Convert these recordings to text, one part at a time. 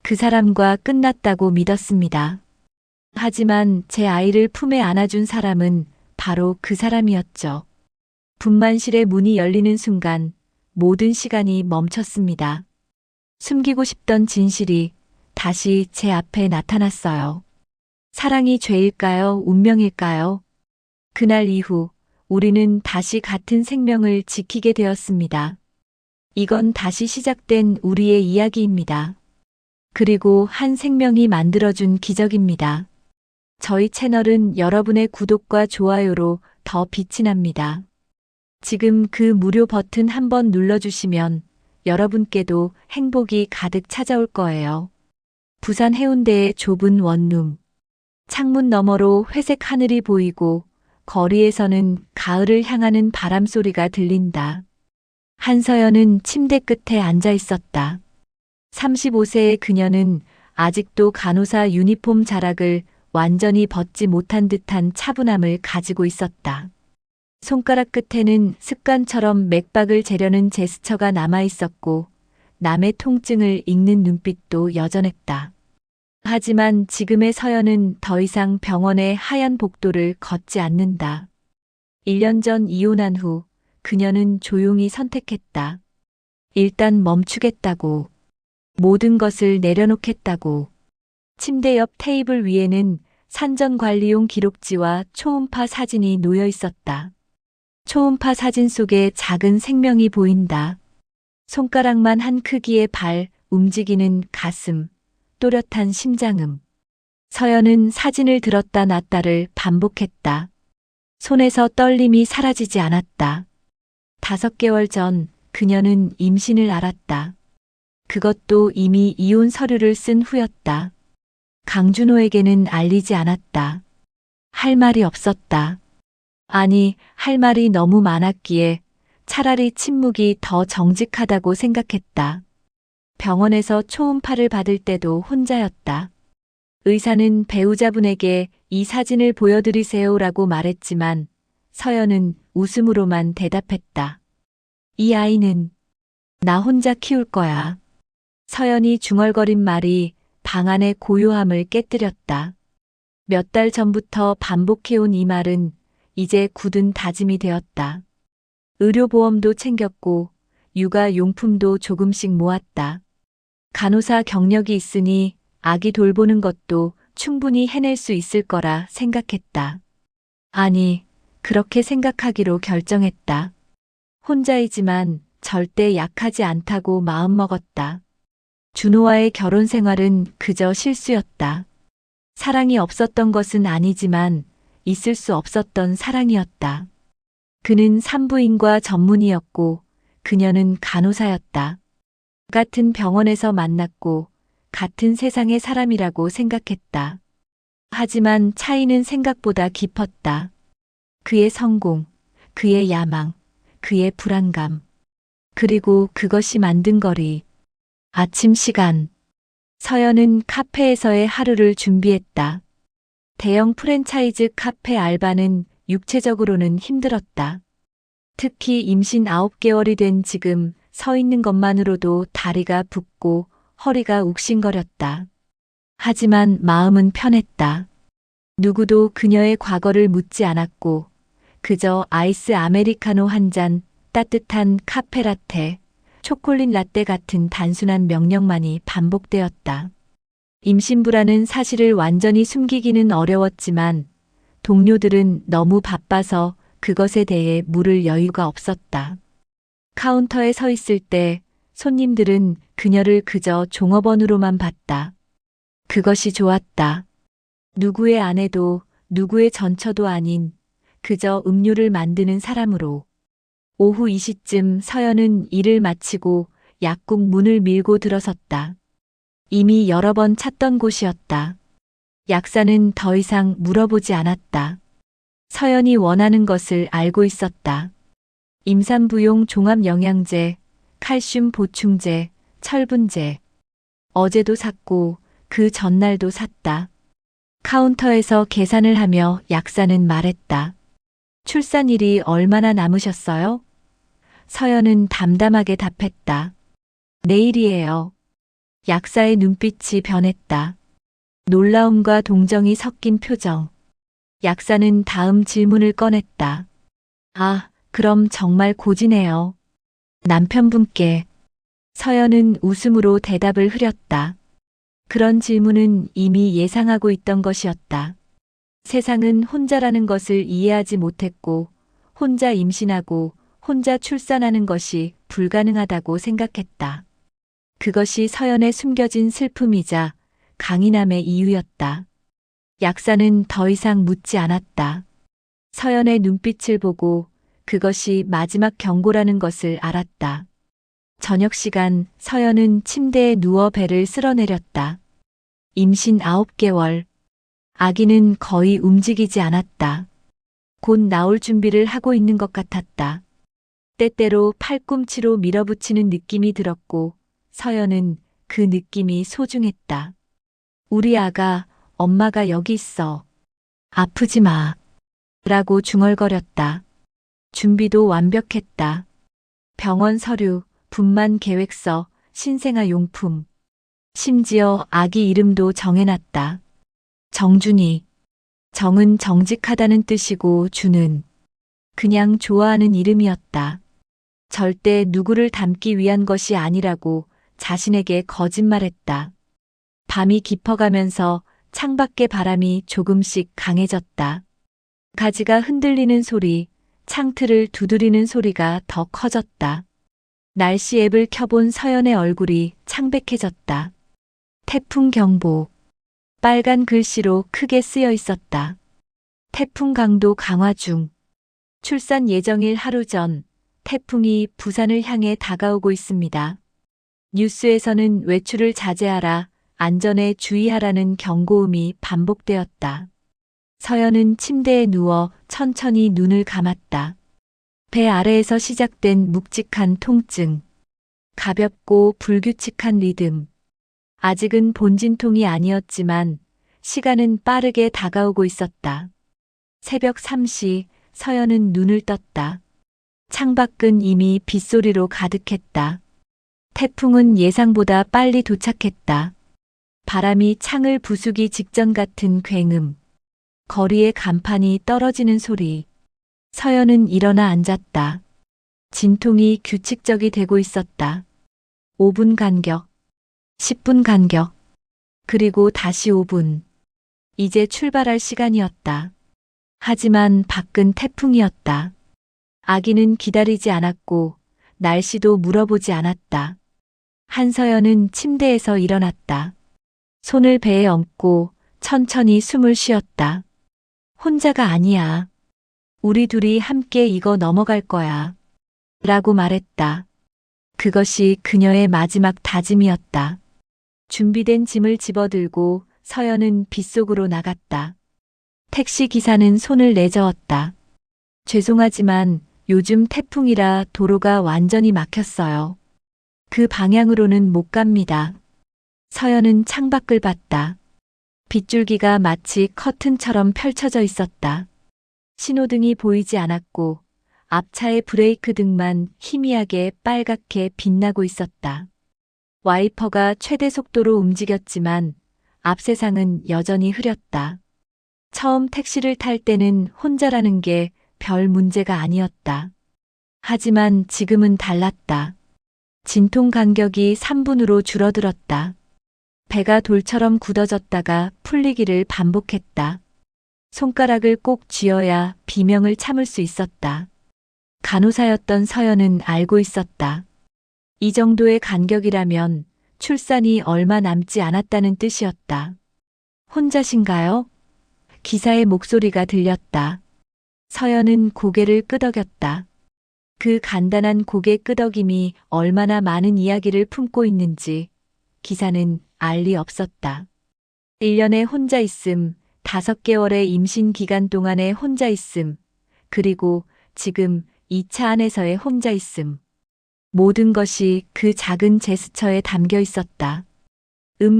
그 사람과 끝났다고 믿었습니다. 하지만 제 아이를 품에 안아준 사람은 바로 그 사람이었죠. 분만실의 문이 열리는 순간 모든 시간이 멈췄습니다. 숨기고 싶던 진실이 다시 제 앞에 나타났어요. 사랑이 죄일까요? 운명일까요? 그날 이후 우리는 다시 같은 생명을 지키게 되었습니다. 이건 다시 시작된 우리의 이야기입니다. 그리고 한 생명이 만들어준 기적입니다. 저희 채널은 여러분의 구독과 좋아요로 더 빛이 납니다. 지금 그 무료 버튼 한번 눌러주시면 여러분께도 행복이 가득 찾아올 거예요. 부산 해운대의 좁은 원룸. 창문 너머로 회색 하늘이 보이고 거리에서는 가을을 향하는 바람 소리가 들린다. 한서연은 침대 끝에 앉아 있었다. 35세의 그녀는 아직도 간호사 유니폼 자락을 완전히 벗지 못한 듯한 차분함을 가지고 있었다. 손가락 끝에는 습관처럼 맥박을 재려는 제스처가 남아 있었고 남의 통증을 읽는 눈빛도 여전했다. 하지만 지금의 서연은 더 이상 병원의 하얀 복도를 걷지 않는다. 1년 전 이혼한 후 그녀는 조용히 선택했다. 일단 멈추겠다고. 모든 것을 내려놓겠다고. 침대 옆 테이블 위에는 산전관리용 기록지와 초음파 사진이 놓여 있었다. 초음파 사진 속에 작은 생명이 보인다. 손가락만 한 크기의 발, 움직이는 가슴, 또렷한 심장음. 서연은 사진을 들었다 놨다를 반복했다. 손에서 떨림이 사라지지 않았다. 5개월 전 그녀는 임신을 알았다. 그것도 이미 이혼 서류를 쓴 후였다. 강준호에게는 알리지 않았다. 할 말이 없었다. 아니, 할 말이 너무 많았기에 차라리 침묵이 더 정직하다고 생각했다. 병원에서 초음파를 받을 때도 혼자였다. 의사는 배우자분에게 이 사진을 보여드리세요라고 말했지만 서연은 웃음으로만 대답했다. 이 아이는 나 혼자 키울 거야. 서연이 중얼거린 말이 방 안의 고요함을 깨뜨렸다. 몇 달 전부터 반복해온 이 말은 이제 굳은 다짐이 되었다. 의료보험도 챙겼고 육아용품도 조금씩 모았다. 간호사 경력이 있으니 아기 돌보는 것도 충분히 해낼 수 있을 거라 생각했다. 아니, 그렇게 생각하기로 결정했다. 혼자이지만 절대 약하지 않다고 마음먹었다. 준호와의 결혼 생활은 그저 실수였다. 사랑이 없었던 것은 아니지만 있을 수 없었던 사랑이었다. 그는 산부인과 전문의였고 그녀는 간호사였다. 같은 병원에서 만났고 같은 세상의 사람이라고 생각했다. 하지만 차이는 생각보다 깊었다. 그의 성공, 그의 야망, 그의 불안감. 그리고 그것이 만든 거리. 아침 시간. 서연은 카페에서의 하루를 준비했다. 대형 프랜차이즈 카페 알바는 육체적으로는 힘들었다. 특히 임신 9개월이 된 지금 서 있는 것만으로도 다리가 붓고 허리가 욱신거렸다. 하지만 마음은 편했다. 누구도 그녀의 과거를 묻지 않았고 그저 아이스 아메리카노 한 잔, 따뜻한 카페라테, 초콜릿 라떼 같은 단순한 명령만이 반복되었다. 임신부라는 사실을 완전히 숨기기는 어려웠지만 동료들은 너무 바빠서 그것에 대해 물을 여유가 없었다. 카운터에 서 있을 때 손님들은 그녀를 그저 종업원으로만 봤다. 그것이 좋았다. 누구의 아내도 누구의 전처도 아닌 그저 음료를 만드는 사람으로. 오후 2시쯤 서연은 일을 마치고 약국 문을 밀고 들어섰다. 이미 여러 번 찾던 곳이었다. 약사는 더 이상 물어보지 않았다. 서연이 원하는 것을 알고 있었다. 임산부용 종합영양제, 칼슘 보충제, 철분제. 어제도 샀고 그 전날도 샀다. 카운터에서 계산을 하며 약사는 말했다. 출산일이 얼마나 남으셨어요? 서연은 담담하게 답했다. 내일이에요. 약사의 눈빛이 변했다. 놀라움과 동정이 섞인 표정. 약사는 다음 질문을 꺼냈다. 아, 그럼 정말 고지네요. 남편분께. 서연은 웃음으로 대답을 흐렸다. 그런 질문은 이미 예상하고 있던 것이었다. 세상은 혼자라는 것을 이해하지 못했고, 혼자 임신하고 혼자 출산하는 것이 불가능하다고 생각했다. 그것이 서연의 숨겨진 슬픔이자 강인함의 이유였다. 약사는 더 이상 묻지 않았다. 서연의 눈빛을 보고 그것이 마지막 경고라는 것을 알았다. 저녁 시간 서연은 침대에 누워 배를 쓸어내렸다. 임신 9개월. 아기는 거의 움직이지 않았다. 곧 나올 준비를 하고 있는 것 같았다. 때때로 팔꿈치로 밀어붙이는 느낌이 들었고 서연은 그 느낌이 소중했다. 우리 아가, 엄마가 여기 있어. 아프지 마. 라고 중얼거렸다. 준비도 완벽했다. 병원 서류, 분만 계획서, 신생아 용품. 심지어 아기 이름도 정해놨다. 정준이. 정은 정직하다는 뜻이고 준은 그냥 좋아하는 이름이었다. 절대 누구를 닮기 위한 것이 아니라고 자신에게 거짓말했다. 밤이 깊어가면서 창밖의 바람이 조금씩 강해졌다. 가지가 흔들리는 소리, 창틀을 두드리는 소리가 더 커졌다. 날씨 앱을 켜본 서연의 얼굴이 창백해졌다. 태풍 경보. 빨간 글씨로 크게 쓰여 있었다. 태풍 강도 강화 중. 출산 예정일 하루 전 태풍이 부산을 향해 다가오고 있습니다. 뉴스에서는 외출을 자제하라, 안전에 주의하라는 경고음이 반복되었다. 서연은 침대에 누워 천천히 눈을 감았다. 배 아래에서 시작된 묵직한 통증. 가볍고 불규칙한 리듬. 아직은 본진통이 아니었지만 시간은 빠르게 다가오고 있었다. 새벽 3시 서연은 눈을 떴다. 창밖은 이미 빗소리로 가득했다. 태풍은 예상보다 빨리 도착했다. 바람이 창을 부수기 직전 같은 굉음. 거리의 간판이 떨어지는 소리. 서연은 일어나 앉았다. 진통이 규칙적이 되고 있었다. 5분 간격. 10분 간격. 그리고 다시 5분. 이제 출발할 시간이었다. 하지만 밖은 태풍이었다. 아기는 기다리지 않았고 날씨도 물어보지 않았다. 한서연은 침대에서 일어났다. 손을 배에 얹고 천천히 숨을 쉬었다. 혼자가 아니야. 우리 둘이 함께 이거 넘어갈 거야. 라고 말했다. 그것이 그녀의 마지막 다짐이었다. 준비된 짐을 집어들고 서연은 빗속으로 나갔다. 택시 기사는 손을 내저었다. 죄송하지만 요즘 태풍이라 도로가 완전히 막혔어요. 그 방향으로는 못 갑니다. 서연은 창밖을 봤다. 빗줄기가 마치 커튼처럼 펼쳐져 있었다. 신호등이 보이지 않았고 앞차의 브레이크 등만 희미하게 빨갛게 빛나고 있었다. 와이퍼가 최대 속도로 움직였지만 앞 세상은 여전히 흐렸다. 처음 택시를 탈 때는 혼자라는 게 별 문제가 아니었다. 하지만 지금은 달랐다. 진통 간격이 3분으로 줄어들었다. 배가 돌처럼 굳어졌다가 풀리기를 반복했다. 손가락을 꼭 쥐어야 비명을 참을 수 있었다. 간호사였던 서연은 알고 있었다. 이 정도의 간격이라면 출산이 얼마 남지 않았다는 뜻이었다. 혼자신가요? 기사의 목소리가 들렸다. 서연은 고개를 끄덕였다. 그 간단한 고개 끄덕임이 얼마나 많은 이야기를 품고 있는지 기사는 알 리 없었다. 1년에 혼자 있음, 5개월의 임신 기간 동안에 혼자 있음, 그리고 지금 2차 안에서의 혼자 있음. 모든 것이 그 작은 제스처에 담겨 있었다.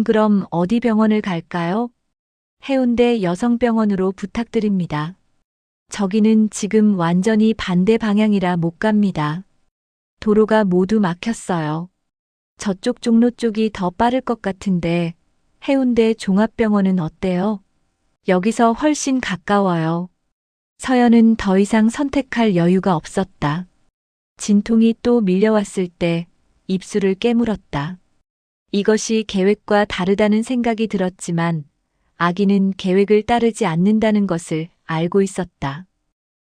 그럼 어디 병원을 갈까요? 해운대 여성병원으로 부탁드립니다. 저기는 지금 완전히 반대 방향이라 못 갑니다. 도로가 모두 막혔어요. 저쪽 종로 쪽이 더 빠를 것 같은데 해운대 종합병원은 어때요? 여기서 훨씬 가까워요. 서연은 더 이상 선택할 여유가 없었다. 진통이 또 밀려왔을 때 입술을 깨물었다. 이것이 계획과 다르다는 생각이 들었지만 아기는 계획을 따르지 않는다는 것을 알고 있었다.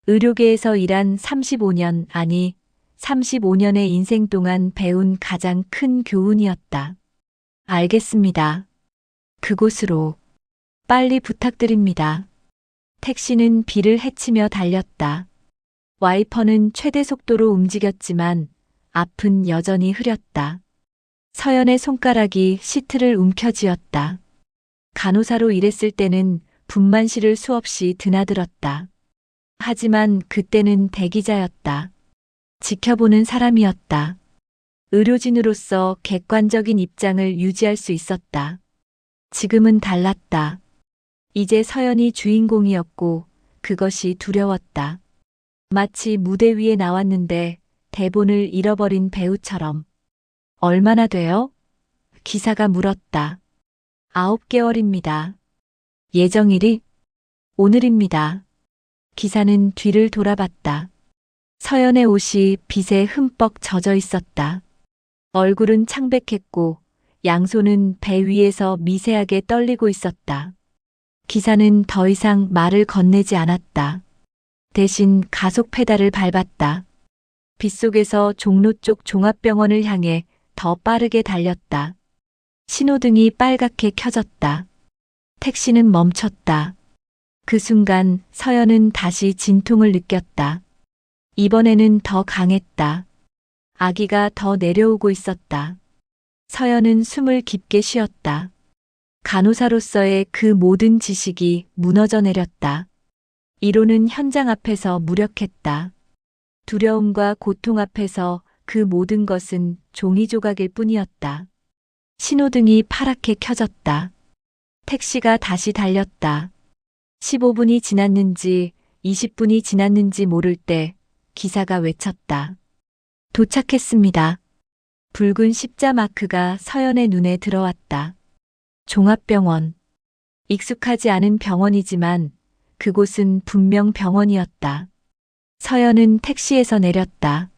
의료계에서 일한 35년, 아니 35년의 인생 동안 배운 가장 큰 교훈이었다. 알겠습니다. 그곳으로 빨리 부탁드립니다. 택시는 비를 헤치며 달렸다. 와이퍼는 최대 속도로 움직였지만 앞은 여전히 흐렸다. 서연의 손가락이 시트를 움켜쥐었다. 간호사로 일했을 때는 분만실을 수없이 드나들었다. 하지만 그때는 대기자였다. 지켜보는 사람이었다. 의료진으로서 객관적인 입장을 유지할 수 있었다. 지금은 달랐다. 이제 서연이 주인공이었고 그것이 두려웠다. 마치 무대 위에 나왔는데 대본을 잃어버린 배우처럼. 얼마나 돼요? 기사가 물었다. 9개월입니다. 예정일이? 오늘입니다. 기사는 뒤를 돌아봤다. 서연의 옷이 빛에 흠뻑 젖어 있었다. 얼굴은 창백했고 양손은 배 위에서 미세하게 떨리고 있었다. 기사는 더 이상 말을 건네지 않았다. 대신 가속 페달을 밟았다. 빗속에서 종로 쪽 종합병원을 향해 더 빠르게 달렸다. 신호등이 빨갛게 켜졌다. 택시는 멈췄다. 그 순간 서연은 다시 진통을 느꼈다. 이번에는 더 강했다. 아기가 더 내려오고 있었다. 서연은 숨을 깊게 쉬었다. 간호사로서의 그 모든 지식이 무너져 내렸다. 이론은 현장 앞에서 무력했다. 두려움과 고통 앞에서 그 모든 것은 종이 조각일 뿐이었다. 신호등이 파랗게 켜졌다. 택시가 다시 달렸다. 15분이 지났는지 20분이 지났는지 모를 때 기사가 외쳤다. 도착했습니다. 붉은 십자 마크가 서연의 눈에 들어왔다. 종합병원. 익숙하지 않은 병원이지만 그곳은 분명 병원이었다. 서연은 택시에서 내렸다.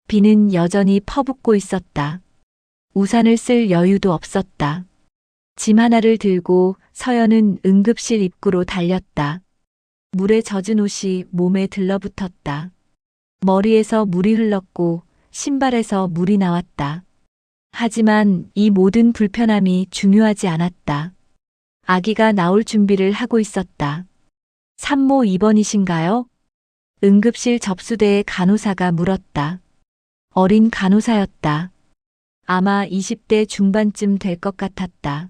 비는 여전히 퍼붓고 있었다. 우산을 쓸 여유도 없었다. 짐 하나를 들고 서연은 응급실 입구로 달렸다. 물에 젖은 옷이 몸에 들러붙었다. 머리에서 물이 흘렀고 신발에서 물이 나왔다. 하지만 이 모든 불편함이 중요하지 않았다. 아기가 나올 준비를 하고 있었다. 산모 입원이신가요? 응급실 접수대의 간호사가 물었다. 어린 간호사였다. 아마 20대 중반쯤 될 것 같았다.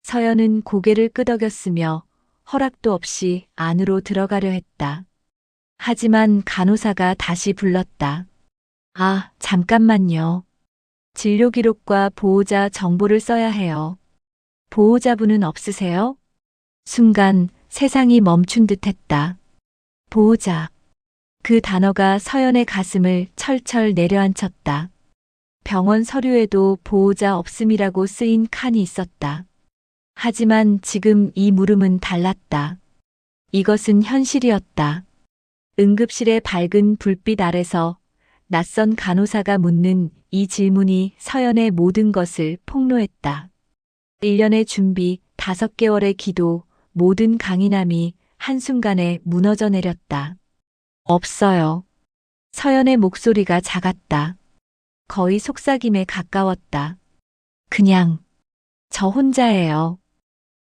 서연은 고개를 끄덕였으며 허락도 없이 안으로 들어가려 했다. 하지만 간호사가 다시 불렀다. 아, 잠깐만요. 진료 기록과 보호자 정보를 써야 해요. 보호자분은 없으세요? 순간 세상이 멈춘 듯 했다. 보호자. 그 단어가 서연의 가슴을 철철 내려앉혔다. 병원 서류에도 보호자 없음이라고 쓰인 칸이 있었다. 하지만 지금 이 물음은 달랐다. 이것은 현실이었다. 응급실의 밝은 불빛 아래서 낯선 간호사가 묻는 이 질문이 서연의 모든 것을 폭로했다. 1년의 준비, 5개월의 기도, 모든 강인함이 한순간에 무너져 내렸다. 없어요. 서연의 목소리가 작았다. 거의 속삭임에 가까웠다. 그냥 저 혼자예요.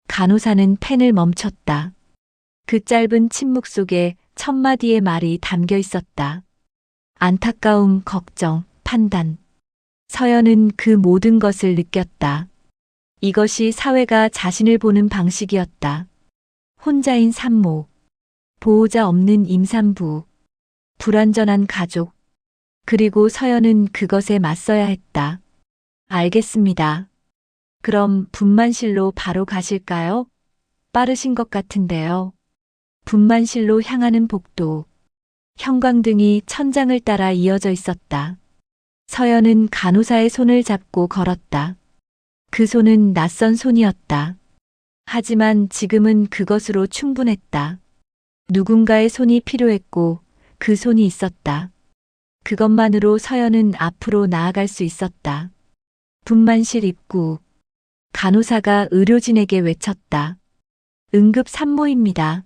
간호사는 펜을 멈췄다. 그 짧은 침묵 속에 첫 마디의 말이 담겨 있었다. 안타까움, 걱정, 판단. 서연은 그 모든 것을 느꼈다. 이것이 사회가 자신을 보는 방식이었다. 혼자인 산모, 보호자 없는 임산부, 불완전한 가족. 그리고 서연은 그것에 맞서야 했다. 알겠습니다. 그럼 분만실로 바로 가실까요? 빠르신 것 같은데요. 분만실로 향하는 복도. 형광등이 천장을 따라 이어져 있었다. 서연은 간호사의 손을 잡고 걸었다. 그 손은 낯선 손이었다. 하지만 지금은 그것으로 충분했다. 누군가의 손이 필요했고 그 손이 있었다. 그것만으로 서연은 앞으로 나아갈 수 있었다. 분만실 입구. 간호사가 의료진에게 외쳤다. 응급 산모입니다.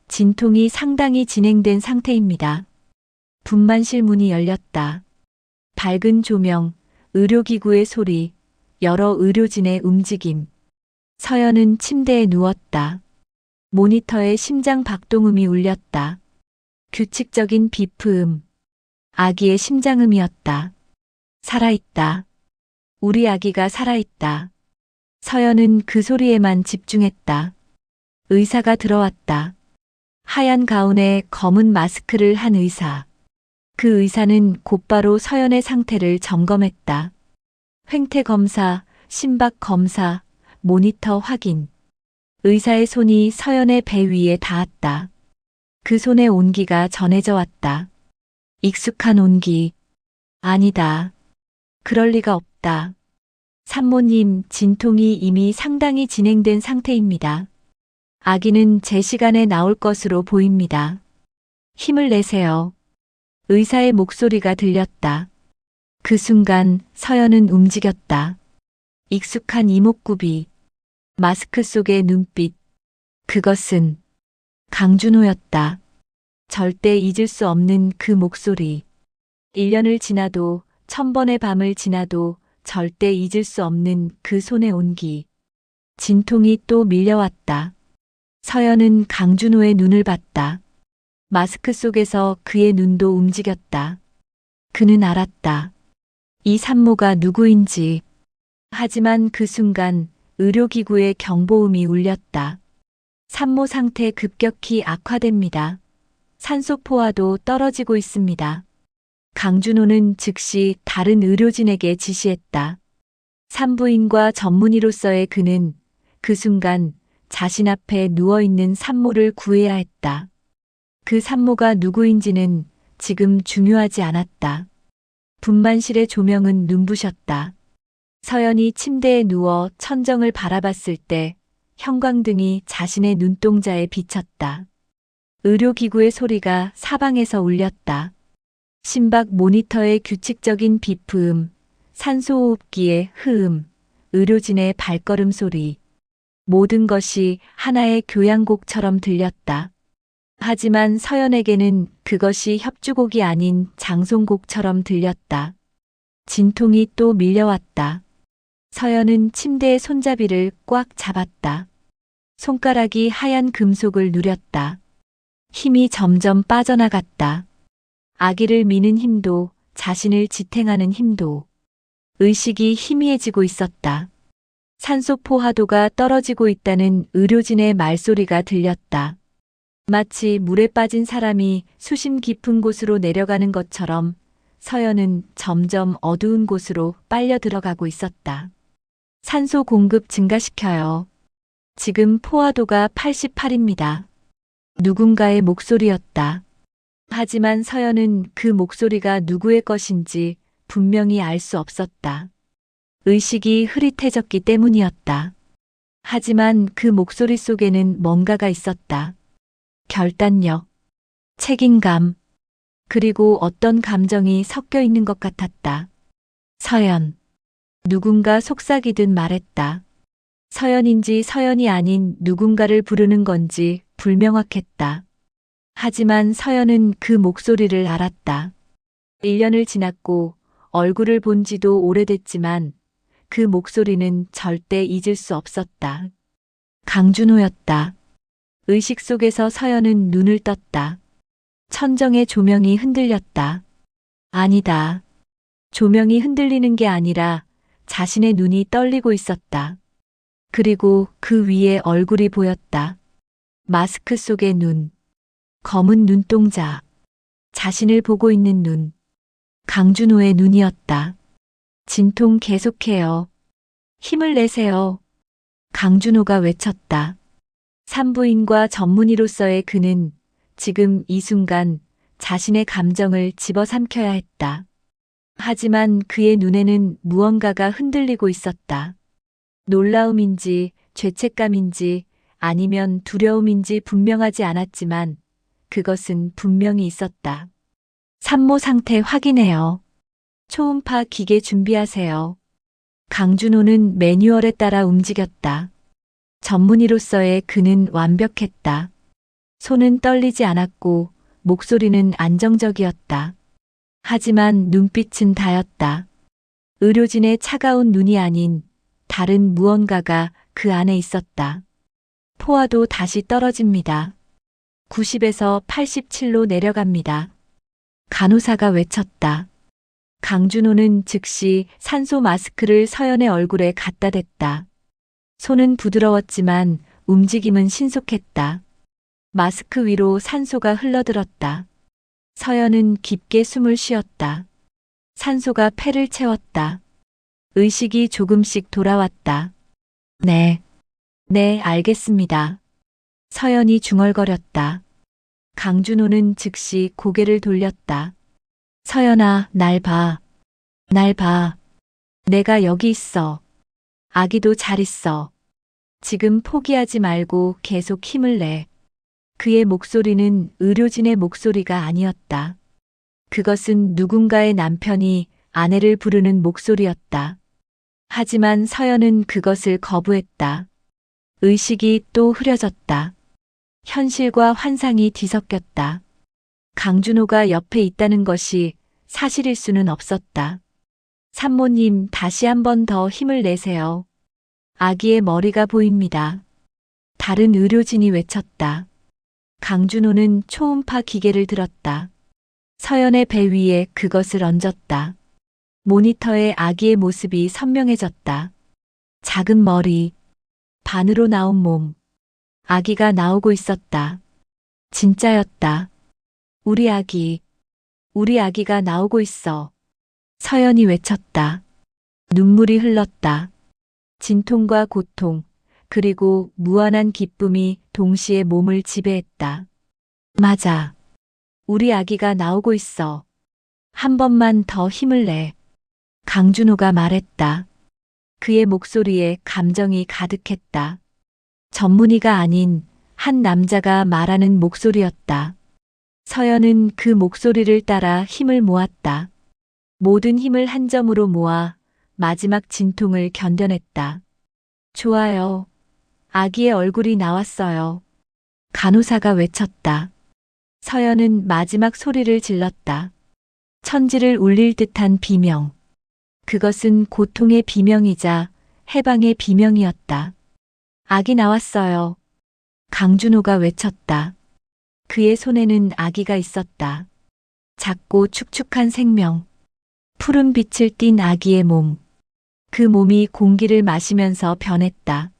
진통이 상당히 진행된 상태입니다. 분만실 문이 열렸다. 밝은 조명, 의료기구의 소리, 여러 의료진의 움직임. 서연은 침대에 누웠다. 모니터에 심장 박동음이 울렸다. 규칙적인 비프음. 아기의 심장음이었다. 살아있다. 우리 아기가 살아있다. 서연은 그 소리에만 집중했다. 의사가 들어왔다. 하얀 가운에 검은 마스크를 한 의사. 그 의사는 곧바로 서연의 상태를 점검했다. 횡태 검사, 심박 검사, 모니터 확인. 의사의 손이 서연의 배 위에 닿았다. 그 손의 온기가 전해져 왔다. 익숙한 온기. 아니다. 그럴 리가 없다. 산모님, 진통이 이미 상당히 진행된 상태입니다. 아기는 제 시간에 나올 것으로 보입니다. 힘을 내세요. 의사의 목소리가 들렸다. 그 순간 서연은 움직였다. 익숙한 이목구비. 마스크 속의 눈빛. 그것은 강준호였다. 절대 잊을 수 없는 그 목소리. 1년을 지나도 1000번의 밤을 지나도 절대 잊을 수 없는 그 손의 온기. 진통이 또 밀려왔다. 서연은 강준호의 눈을 봤다. 마스크 속에서 그의 눈도 움직였다. 그는 알았다. 이 산모가 누구인지. 하지만 그 순간 의료기구의 경보음이 울렸다. 산모 상태 급격히 악화됩니다. 산소 포화도 떨어지고 있습니다. 강준호는 즉시 다른 의료진에게 지시했다. 산부인과 전문의로서의 그는 그 순간 자신 앞에 누워있는 산모를 구해야 했다. 그 산모가 누구인지는 지금 중요하지 않았다. 분만실의 조명은 눈부셨다. 서연이 침대에 누워 천정을 바라봤을 때 형광등이 자신의 눈동자에 비쳤다. 의료기구의 소리가 사방에서 울렸다. 심박 모니터의 규칙적인 비프음, 산소호흡기의 흐음, 의료진의 발걸음 소리. 모든 것이 하나의 교향곡처럼 들렸다. 하지만 서연에게는 그것이 협주곡이 아닌 장송곡처럼 들렸다. 진통이 또 밀려왔다. 서연은 침대의 손잡이를 꽉 잡았다. 손가락이 하얀 금속을 누렸다. 힘이 점점 빠져나갔다. 아기를 미는 힘도, 자신을 지탱하는 힘도. 의식이 희미해지고 있었다. 산소 포화도가 떨어지고 있다는 의료진의 말소리가 들렸다. 마치 물에 빠진 사람이 수심 깊은 곳으로 내려가는 것처럼 서연은 점점 어두운 곳으로 빨려 들어가고 있었다. 산소 공급 증가시켜요. 지금 포화도가 88입니다. 누군가의 목소리였다. 하지만 서연은 그 목소리가 누구의 것인지 분명히 알 수 없었다. 의식이 흐릿해졌기 때문이었다. 하지만 그 목소리 속에는 뭔가가 있었다. 결단력, 책임감, 그리고 어떤 감정이 섞여 있는 것 같았다. 서연. 누군가 속삭이듯 말했다. 서연인지 서연이 아닌 누군가를 부르는 건지 불명확했다. 하지만 서연은 그 목소리를 알았다. 1년을 지났고 얼굴을 본 지도 오래됐지만 그 목소리는 절대 잊을 수 없었다. 강준호였다. 의식 속에서 서연은 눈을 떴다. 천정의 조명이 흔들렸다. 아니다. 조명이 흔들리는 게 아니라 자신의 눈이 떨리고 있었다. 그리고 그 위에 얼굴이 보였다. 마스크 속의 눈. 검은 눈동자. 자신을 보고 있는 눈. 강준호의 눈이었다. 진통 계속해요. 힘을 내세요. 강준호가 외쳤다. 산부인과 전문의로서의 그는 지금 이 순간 자신의 감정을 집어삼켜야 했다. 하지만 그의 눈에는 무언가가 흔들리고 있었다. 놀라움인지 죄책감인지 아니면 두려움인지 분명하지 않았지만 그것은 분명히 있었다. 산모 상태 확인해요. 초음파 기계 준비하세요. 강준호는 매뉴얼에 따라 움직였다. 전문의로서의 그는 완벽했다. 손은 떨리지 않았고 목소리는 안정적이었다. 하지만 눈빛은 다였다. 의료진의 차가운 눈이 아닌 다른 무언가가 그 안에 있었다. 포화도 다시 떨어집니다. 90에서 87로 내려갑니다. 간호사가 외쳤다. 강준호는 즉시 산소 마스크를 서연의 얼굴에 갖다 댔다. 손은 부드러웠지만 움직임은 신속했다. 마스크 위로 산소가 흘러들었다. 서연은 깊게 숨을 쉬었다. 산소가 폐를 채웠다. 의식이 조금씩 돌아왔다. 네, 알겠습니다. 서연이 중얼거렸다. 강준호는 즉시 고개를 돌렸다. 서연아, 날 봐. 내가 여기 있어. 아기도 잘 있어. 지금 포기하지 말고 계속 힘을 내. 그의 목소리는 의료진의 목소리가 아니었다. 그것은 누군가의 남편이 아내를 부르는 목소리였다. 하지만 서연은 그것을 거부했다. 의식이 또 흐려졌다. 현실과 환상이 뒤섞였다. 강준호가 옆에 있다는 것이 사실일 수는 없었다. 산모님, 다시 한 번 더 힘을 내세요. 아기의 머리가 보입니다. 다른 의료진이 외쳤다. 강준호는 초음파 기계를 들었다. 서연의 배 위에 그것을 얹었다. 모니터에 아기의 모습이 선명해졌다. 작은 머리, 반으로 나온 몸. 아기가 나오고 있었다. 진짜였다. 우리 아기가 나오고 있어. 서연이 외쳤다. 눈물이 흘렀다. 진통과 고통, 그리고 무한한 기쁨이 동시에 몸을 지배했다. 맞아. 우리 아기가 나오고 있어. 한 번만 더 힘을 내. 강준호가 말했다. 그의 목소리에 감정이 가득했다. 전문의가 아닌 한 남자가 말하는 목소리였다. 서연은 그 목소리를 따라 힘을 모았다. 모든 힘을 한 점으로 모아 마지막 진통을 견뎌냈다. 좋아요. 아기의 얼굴이 나왔어요. 간호사가 외쳤다. 서연은 마지막 소리를 질렀다. 천지를 울릴 듯한 비명. 그것은 고통의 비명이자 해방의 비명이었다. 아기 나왔어요. 강준호가 외쳤다. 그의 손에는 아기가 있었다. 작고 축축한 생명. 푸른 빛을 띤 아기의 몸. 그 몸이 공기를 마시면서 변했다.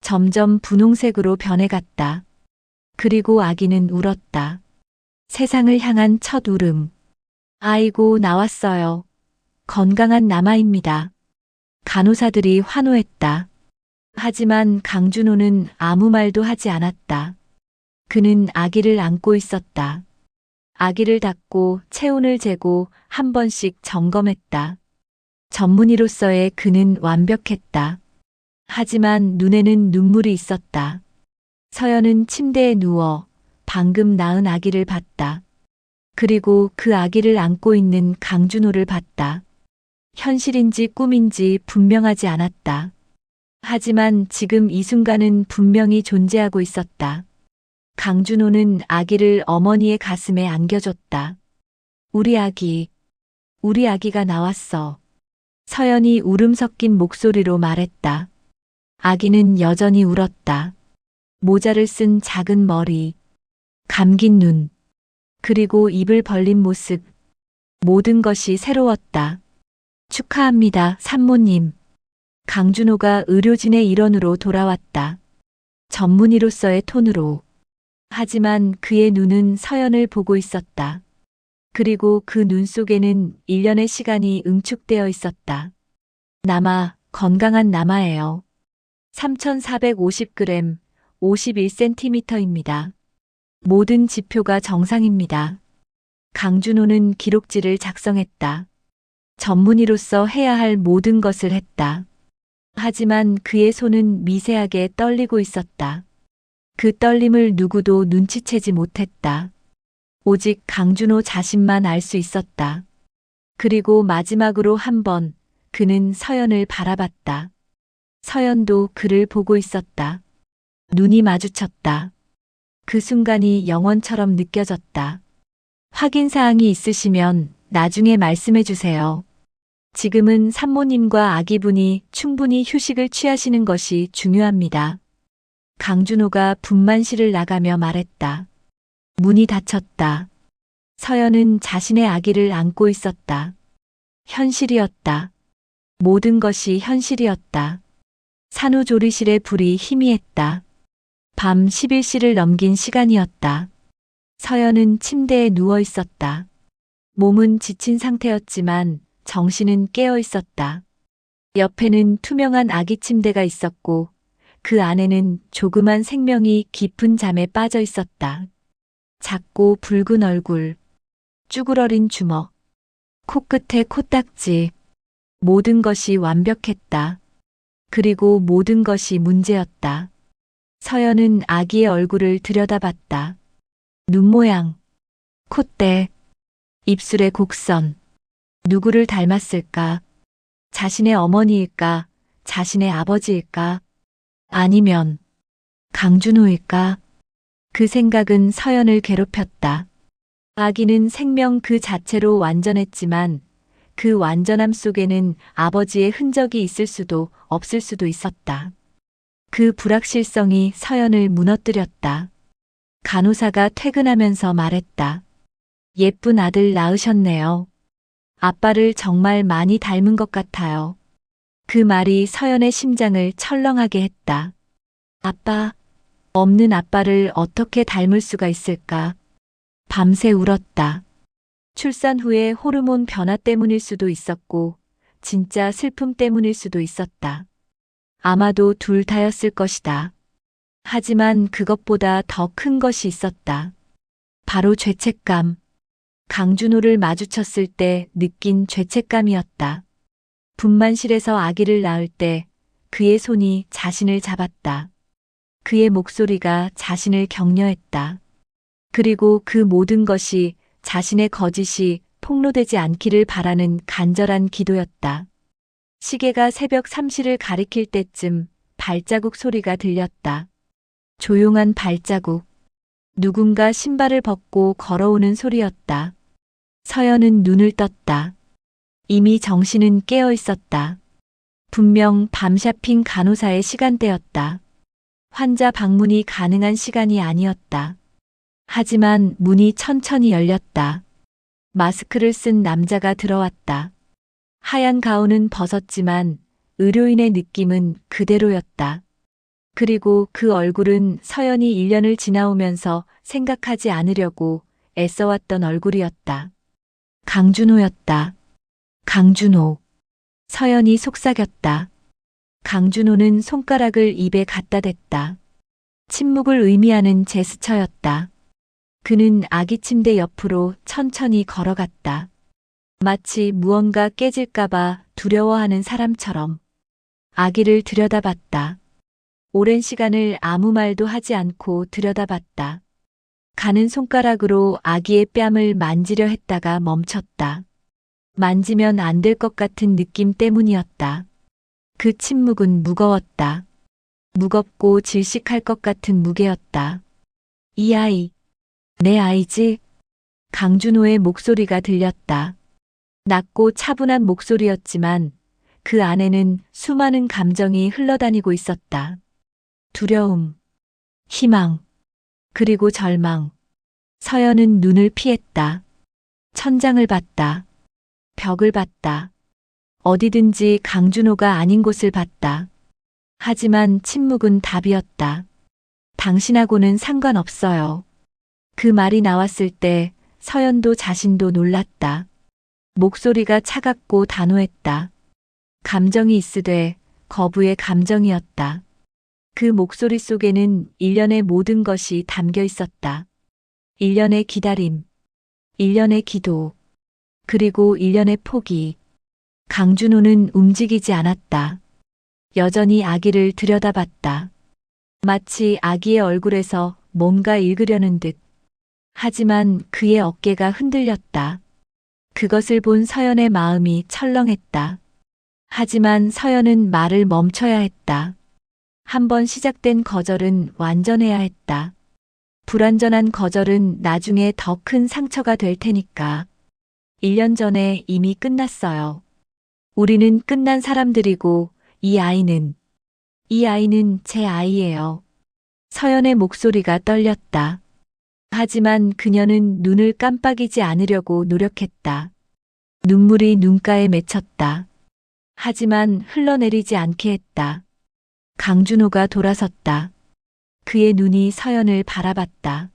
점점 분홍색으로 변해갔다. 그리고 아기는 울었다. 세상을 향한 첫 울음. 아이고, 나왔어요. 건강한 남아입니다. 간호사들이 환호했다. 하지만 강준호는 아무 말도 하지 않았다. 그는 아기를 안고 있었다. 아기를 닦고 체온을 재고 한 번씩 점검했다. 전문의로서의 그는 완벽했다. 하지만 눈에는 눈물이 있었다. 서연은 침대에 누워 방금 낳은 아기를 봤다. 그리고 그 아기를 안고 있는 강준호를 봤다. 현실인지 꿈인지 분명하지 않았다. 하지만 지금 이 순간은 분명히 존재하고 있었다. 강준호는 아기를 어머니의 가슴에 안겨줬다. 우리 아기가 나왔어. 서연이 울음 섞인 목소리로 말했다. 아기는 여전히 울었다. 모자를 쓴 작은 머리, 감긴 눈, 그리고 입을 벌린 모습. 모든 것이 새로웠다. 축하합니다, 산모님. 강준호가 의료진의 일원으로 돌아왔다. 전문의로서의 톤으로. 하지만 그의 눈은 서연을 보고 있었다. 그리고 그 눈 속에는 1년의 시간이 응축되어 있었다. 건강한 남아예요. 3450g, 51cm입니다. 모든 지표가 정상입니다. 강준호는 기록지를 작성했다. 전문의로서 해야 할 모든 것을 했다. 하지만 그의 손은 미세하게 떨리고 있었다. 그 떨림을 누구도 눈치채지 못했다. 오직 강준호 자신만 알 수 있었다. 그리고 마지막으로 한 번 그는 서연을 바라봤다. 서연도 그를 보고 있었다. 눈이 마주쳤다. 그 순간이 영원처럼 느껴졌다. 확인사항이 있으시면 나중에 말씀해 주세요. 지금은 산모님과 아기분이 충분히 휴식을 취하시는 것이 중요합니다. 강준호가 분만실을 나가며 말했다. 문이 닫혔다. 서연은 자신의 아기를 안고 있었다. 현실이었다. 모든 것이 현실이었다. 산후조리실의 불이 희미했다. 밤 11시를 넘긴 시간이었다. 서연은 침대에 누워 있었다. 몸은 지친 상태였지만 정신은 깨어 있었다. 옆에는 투명한 아기 침대가 있었고 그 안에는 조그만 생명이 깊은 잠에 빠져 있었다. 작고 붉은 얼굴, 쭈그러린 주먹, 코끝에 코딱지, 모든 것이 완벽했다. 그리고 모든 것이 문제였다. 서연은 아기의 얼굴을 들여다봤다. 눈 모양, 콧대, 입술의 곡선. 누구를 닮았을까? 자신의 어머니일까? 자신의 아버지일까? 아니면 강준호일까? 그 생각은 서연을 괴롭혔다. 아기는 생명 그 자체로 완전했지만 그 완전함 속에는 아버지의 흔적이 있을 수도 없을 수도 있었다. 그 불확실성이 서연을 무너뜨렸다. 간호사가 퇴근하면서 말했다. 예쁜 아들 낳으셨네요. 아빠를 정말 많이 닮은 것 같아요. 그 말이 서연의 심장을 철렁하게 했다. 아빠, 없는 아빠를 어떻게 닮을 수가 있을까? 밤새 울었다. 출산 후의 호르몬 변화 때문일 수도 있었고, 진짜 슬픔 때문일 수도 있었다. 아마도 둘 다였을 것이다. 하지만 그것보다 더 큰 것이 있었다. 바로 죄책감. 강준호를 마주쳤을 때 느낀 죄책감이었다. 분만실에서 아기를 낳을 때 그의 손이 자신을 잡았다. 그의 목소리가 자신을 격려했다. 그리고 그 모든 것이 자신의 거짓이 폭로되지 않기를 바라는 간절한 기도였다. 시계가 새벽 3시를 가리킬 때쯤 발자국 소리가 들렸다. 조용한 발자국. 누군가 신발을 벗고 걸어오는 소리였다. 서연은 눈을 떴다. 이미 정신은 깨어 있었다. 분명 밤샤핑 간호사의 시간대였다. 환자 방문이 가능한 시간이 아니었다. 하지만 문이 천천히 열렸다. 마스크를 쓴 남자가 들어왔다. 하얀 가운은 벗었지만 의료인의 느낌은 그대로였다. 그리고 그 얼굴은 서연이 1년을 지나오면서 생각하지 않으려고 애써왔던 얼굴이었다. 강준호였다. 강준호. 서연이 속삭였다. 강준호는 손가락을 입에 갖다 댔다. 침묵을 의미하는 제스처였다. 그는 아기 침대 옆으로 천천히 걸어갔다. 마치 무언가 깨질까봐 두려워하는 사람처럼 아기를 들여다봤다. 오랜 시간을 아무 말도 하지 않고 들여다봤다. 가는 손가락으로 아기의 뺨을 만지려 했다가 멈췄다. 만지면 안 될 것 같은 느낌 때문이었다. 그 침묵은 무거웠다. 무겁고 질식할 것 같은 무게였다. 이 아이, 내 아이지? 강준호의 목소리가 들렸다. 낮고 차분한 목소리였지만 그 안에는 수많은 감정이 흘러다니고 있었다. 두려움, 희망, 그리고 절망. 서연은 눈을 피했다. 천장을 봤다. 벽을 봤다. 어디든지 강준호가 아닌 곳을 봤다. 하지만 침묵은 답이었다. 당신하고는 상관없어요. 그 말이 나왔을 때 서연도 자신도 놀랐다. 목소리가 차갑고 단호했다. 감정이 있으되 거부의 감정이었다. 그 목소리 속에는 1년의 모든 것이 담겨 있었다. 1년의 기다림, 1년의 기도, 그리고 1년의 포기. 강준호는 움직이지 않았다. 여전히 아기를 들여다봤다. 마치 아기의 얼굴에서 뭔가 읽으려는 듯. 하지만 그의 어깨가 흔들렸다. 그것을 본 서연의 마음이 철렁했다. 하지만 서연은 말을 멈춰야 했다. 한번 시작된 거절은 완전해야 했다. 불완전한 거절은 나중에 더 큰 상처가 될 테니까. 1년 전에 이미 끝났어요. 우리는 끝난 사람들이고 이 아이는 제 아이예요. 서연의 목소리가 떨렸다. 하지만 그녀는 눈을 깜빡이지 않으려고 노력했다. 눈물이 눈가에 맺혔다. 하지만 흘러내리지 않게 했다. 강준호가 돌아섰다. 그의 눈이 서연을 바라봤다.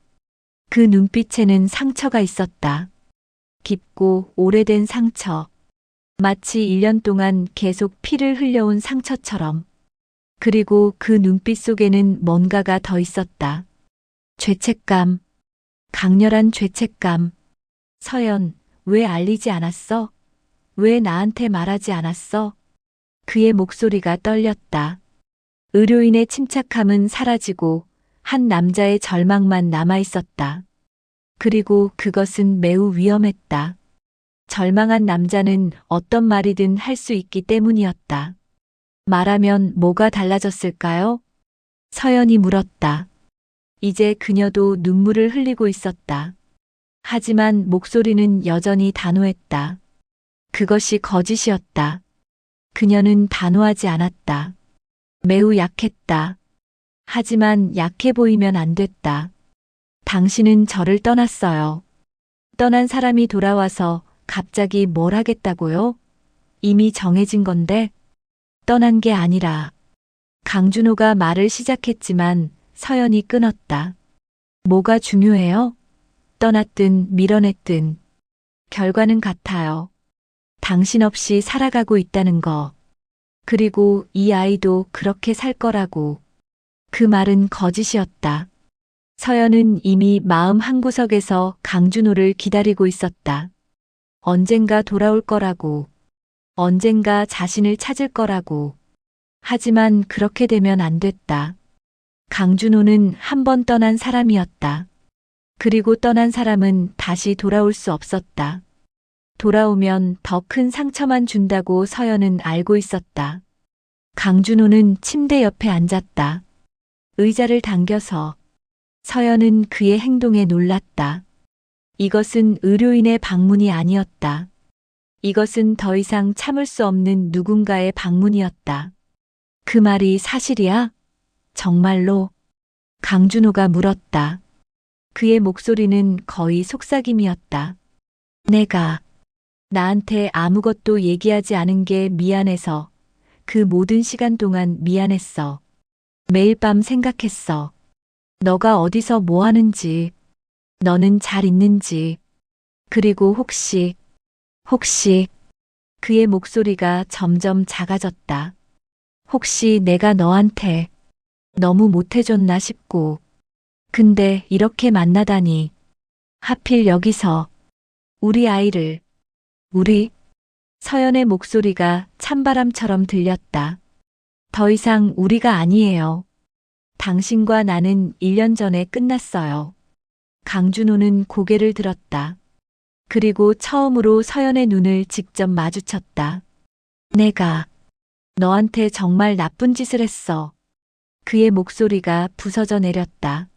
그 눈빛에는 상처가 있었다. 깊고 오래된 상처. 마치 1년 동안 계속 피를 흘려온 상처처럼. 그리고 그 눈빛 속에는 뭔가가 더 있었다. 죄책감. 강렬한 죄책감. 서연, 왜 알리지 않았어? 왜 나한테 말하지 않았어? 그의 목소리가 떨렸다. 의료인의 침착함은 사라지고 한 남자의 절망만 남아 있었다. 그리고 그것은 매우 위험했다. 절망한 남자는 어떤 말이든 할 수 있기 때문이었다. 말하면 뭐가 달라졌을까요? 서연이 물었다. 이제 그녀도 눈물을 흘리고 있었다. 하지만 목소리는 여전히 단호했다. 그것이 거짓이었다. 그녀는 단호하지 않았다. 매우 약했다. 하지만 약해 보이면 안 됐다. 당신은 저를 떠났어요. 떠난 사람이 돌아와서 갑자기 뭘 하겠다고요? 이미 정해진 건데 떠난 게 아니라. 강준호가 말을 시작했지만 서연이 끊었다. 뭐가 중요해요? 떠났든 밀어냈든 결과는 같아요. 당신 없이 살아가고 있다는 거. 그리고 이 아이도 그렇게 살 거라고. 그 말은 거짓이었다. 서연은 이미 마음 한구석에서 강준호를 기다리고 있었다. 언젠가 돌아올 거라고. 언젠가 자신을 찾을 거라고. 하지만 그렇게 되면 안 됐다. 강준호는 한 번 떠난 사람이었다. 그리고 떠난 사람은 다시 돌아올 수 없었다. 돌아오면 더 큰 상처만 준다고 서연은 알고 있었다. 강준호는 침대 옆에 앉았다. 의자를 당겨서. 서연은 그의 행동에 놀랐다. 이것은 의료인의 방문이 아니었다. 이것은 더 이상 참을 수 없는 누군가의 방문이었다. 그 말이 사실이야? 정말로? 강준호가 물었다. 그의 목소리는 거의 속삭임이었다. 내가 나한테 아무것도 얘기하지 않은 게 미안해서 그 모든 시간 동안 미안했어. 매일 밤 생각했어. 너가 어디서 뭐 하는지, 너는 잘 있는지, 그리고 혹시 그의 목소리가 점점 작아졌다. 혹시 내가 너한테 너무 못해줬나 싶고. 근데 이렇게 만나다니. 하필 여기서 우리 아이를. 우리. 서연의 목소리가 찬바람처럼 들렸다. 더 이상 우리가 아니에요. 당신과 나는 1년 전에 끝났어요. 강준호는 고개를 들었다. 그리고 처음으로 서연의 눈을 직접 마주쳤다. 내가 너한테 정말 나쁜 짓을 했어. 그의 목소리가 부서져 내렸다.